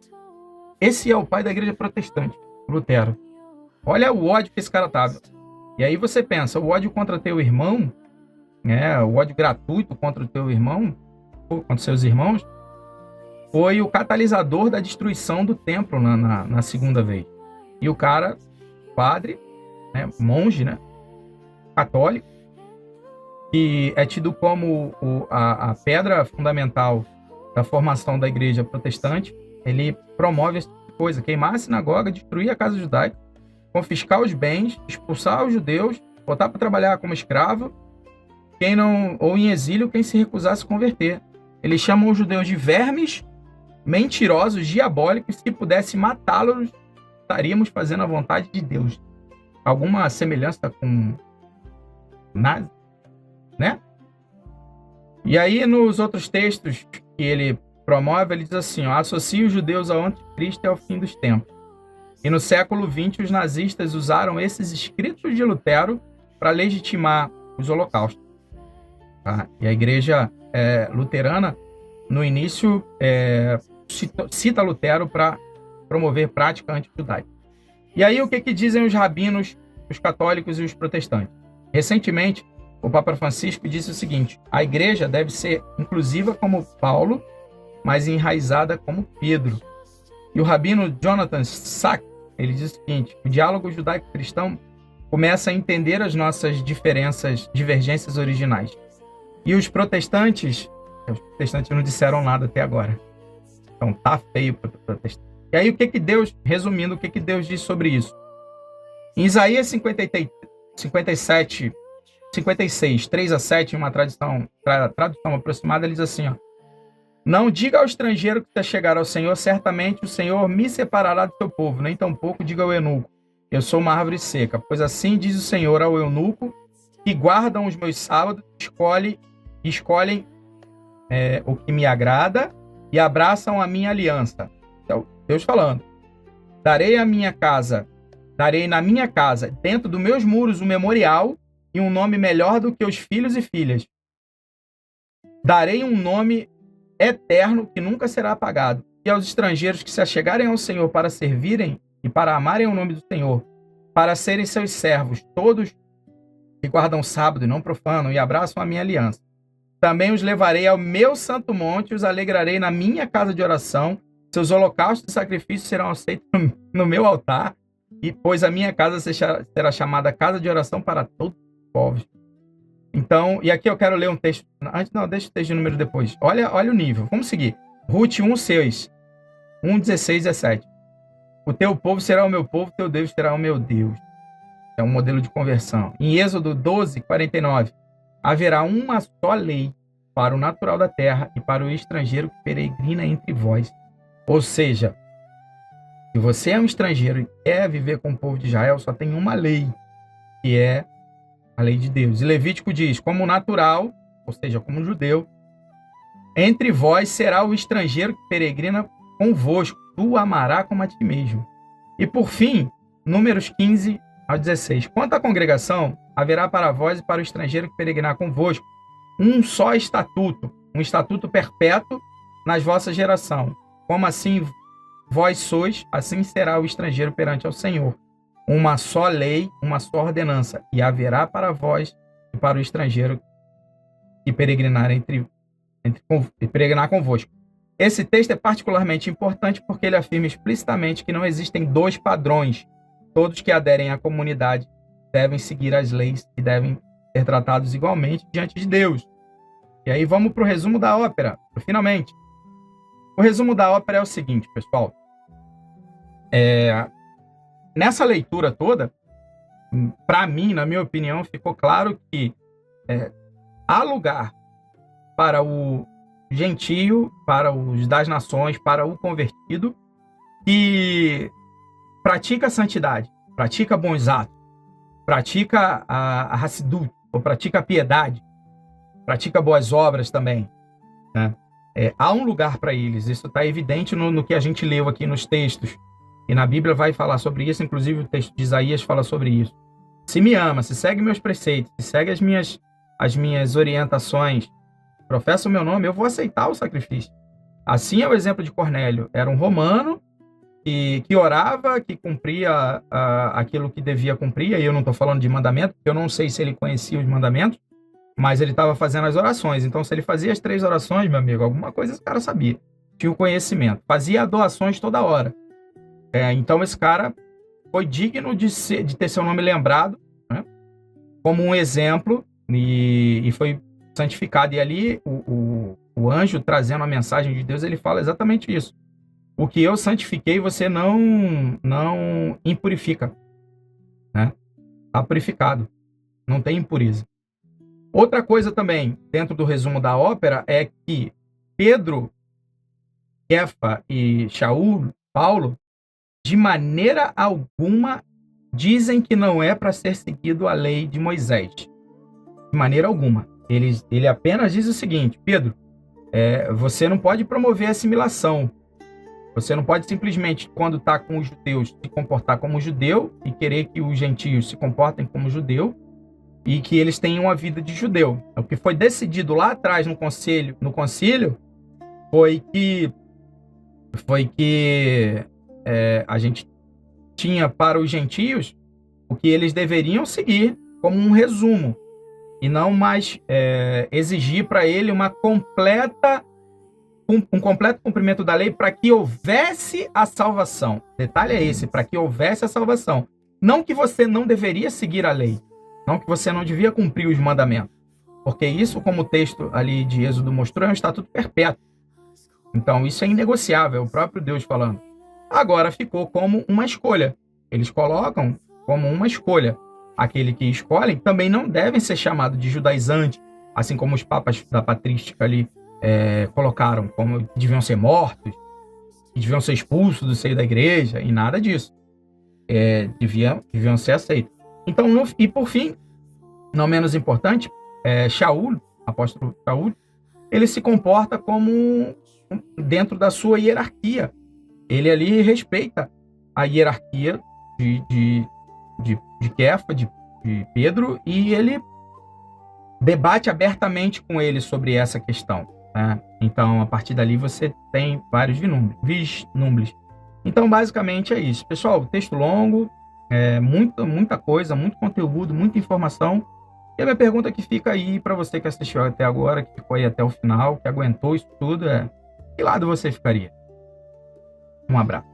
Esse é o pai da igreja protestante, Lutero. Olha o ódio que esse cara tava. E aí você pensa, o ódio contra teu irmão, o ódio gratuito contra o teu irmão, contra seus irmãos, foi o catalisador da destruição do templo na segunda vez. E o cara, padre, monge, católico, que é tido como a pedra fundamental da formação da igreja protestante, ele promove essa coisa: queimar a sinagoga, destruir a casa judaica, confiscar os bens, expulsar os judeus, botar para trabalhar como escravo, ou em exílio quem se recusar a se converter. Eles chamam os judeus de vermes, mentirosos, diabólicos. Se pudesse matá-los, estaríamos fazendo a vontade de Deus. Alguma semelhança com nazi, né? E aí, nos outros textos que ele promove, ele diz assim, ó: associa os judeus ao anticristo e ao fim dos tempos. E no século XX, os nazistas usaram esses escritos de Lutero para legitimar os holocaustos. Tá? E a igreja luterana, no início, cita Lutero para promover prática antijudaica. E aí, o que dizem os rabinos, os católicos e os protestantes? Recentemente, o Papa Francisco disse o seguinte: a igreja deve ser inclusiva como Paulo, mas enraizada como Pedro. E o rabino Jonathan Sacks, ele diz o seguinte: o diálogo judaico-cristão começa a entender as nossas divergências originais. E os protestantes não disseram nada até agora. Então tá feio para o protestante. E aí o que Deus, resumindo, o que Deus diz sobre isso? Em Isaías 57, 56, 3-7, em uma tradução aproximada, ele diz assim, ó: não diga ao estrangeiro que se chegar ao Senhor, certamente o Senhor me separará do seu povo, nem tampouco diga ao eunuco, eu sou uma árvore seca, pois assim diz o Senhor ao eunuco, que guardam os meus sábados, escolhem o que me agrada e abraçam a minha aliança. Então, Deus falando: darei na minha casa, dentro dos meus muros, um memorial e um nome melhor do que os filhos e filhas. Darei um nome eterno que nunca será apagado. E aos estrangeiros que se achegarem ao Senhor para servirem e para amarem o nome do Senhor, para serem seus servos, todos que guardam o sábado e não profanam e abraçam a minha aliança. Também os levarei ao meu santo monte e os alegrarei na minha casa de oração. Seus holocaustos e sacrifícios serão aceitos no meu altar, e pois a minha casa será chamada casa de oração para todos os povos. Então, e aqui eu quero ler um texto. Não, deixa o texto de número depois. Olha o nível. Vamos seguir. Ruth 1:6. 1:16, 17. O teu povo será o meu povo, teu Deus será o meu Deus. É um modelo de conversão. Em Êxodo 12:49. Haverá uma só lei para o natural da terra e para o estrangeiro que peregrina entre vós. Ou seja, se você é um estrangeiro e quer viver com o povo de Israel, só tem uma lei, que é a lei de Deus. E Levítico diz: como natural, ou seja, como judeu, entre vós será o estrangeiro que peregrina convosco, tu o amarás como a ti mesmo. E por fim, Números 15-16. Quanto à congregação, haverá para vós e para o estrangeiro que peregrinar convosco um só estatuto, um estatuto perpétuo nas vossas gerações. Como assim vós sois, assim será o estrangeiro perante ao Senhor. Uma só lei, uma só ordenança, e haverá para vós e para o estrangeiro que peregrinar peregrinar convosco. Esse texto é particularmente importante porque ele afirma explicitamente que não existem dois padrões. Todos que aderem à comunidade devem seguir as leis e devem ser tratados igualmente diante de Deus. E aí vamos para o resumo da ópera, finalmente. O resumo da ópera é o seguinte, pessoal. Nessa leitura toda, para mim, na minha opinião, ficou claro que há lugar para o gentio, para os das nações, para o convertido, que pratica a santidade, pratica bons atos, pratica a hassidut, ou pratica a piedade, pratica boas obras também, né? Há um lugar para eles, isso está evidente no que a gente leu aqui nos textos, e na Bíblia vai falar sobre isso, inclusive o texto de Isaías fala sobre isso. Se me ama, se segue meus preceitos, se segue as minhas orientações, professa o meu nome, eu vou aceitar o sacrifício. Assim é o exemplo de Cornélio. Era um romano que orava, que cumpria aquilo que devia cumprir. E eu não estou falando de mandamento, porque eu não sei se ele conhecia os mandamentos, mas ele estava fazendo as orações. Então, se ele fazia as 3 orações, meu amigo, alguma coisa esse cara sabia. Tinha o conhecimento. Fazia doações toda hora. Então, esse cara foi digno de ter seu nome lembrado, né, como um exemplo, e foi santificado. E ali, o anjo, trazendo a mensagem de Deus, ele fala exatamente isso. O que eu santifiquei, você não impurifica. Né? Está purificado. Não tem impureza. Outra coisa também, dentro do resumo da ópera, é que Pedro, Kefa e Shaul, Paulo, de maneira alguma dizem que não é para ser seguido a lei de Moisés. De maneira alguma. Ele apenas diz o seguinte: Pedro, você não pode promover assimilação. Você não pode simplesmente, quando está com os judeus, se comportar como judeu e querer que os gentios se comportem como judeu e que eles tenham a vida de judeu. O que foi decidido lá atrás no concílio foi que a gente tinha para os gentios o que eles deveriam seguir como um resumo e não mais exigir para ele um completo cumprimento da lei para que houvesse a salvação. Detalhe é esse, para que houvesse a salvação. Não que você não deveria seguir a lei, não que você não devia cumprir os mandamentos, porque isso, como o texto ali de Êxodo mostrou, é um estatuto perpétuo. Então isso é inegociável, é o próprio Deus falando. Agora ficou como uma escolha. Eles colocam como uma escolha. aquele que escolhem, também não devem ser chamados de judaizantes, assim como os papas da patrística ali colocaram, como que deviam ser mortos, que deviam ser expulsos do seio da igreja, e nada disso. Deviam ser aceitos. Então, e por fim, não menos importante, Shaul, apóstolo Shaul, ele se comporta como dentro da sua hierarquia. Ele ali respeita a hierarquia de Kefa, de Pedro, e ele debate abertamente com ele sobre essa questão, né? Então, a partir dali, você tem vários vislumbres. Então, basicamente é isso. Pessoal, texto longo, muita coisa, muito conteúdo, muita informação. E a minha pergunta que fica aí para você que assistiu até agora, que ficou aí até o final, que aguentou isso tudo, que lado você ficaria? Um abraço.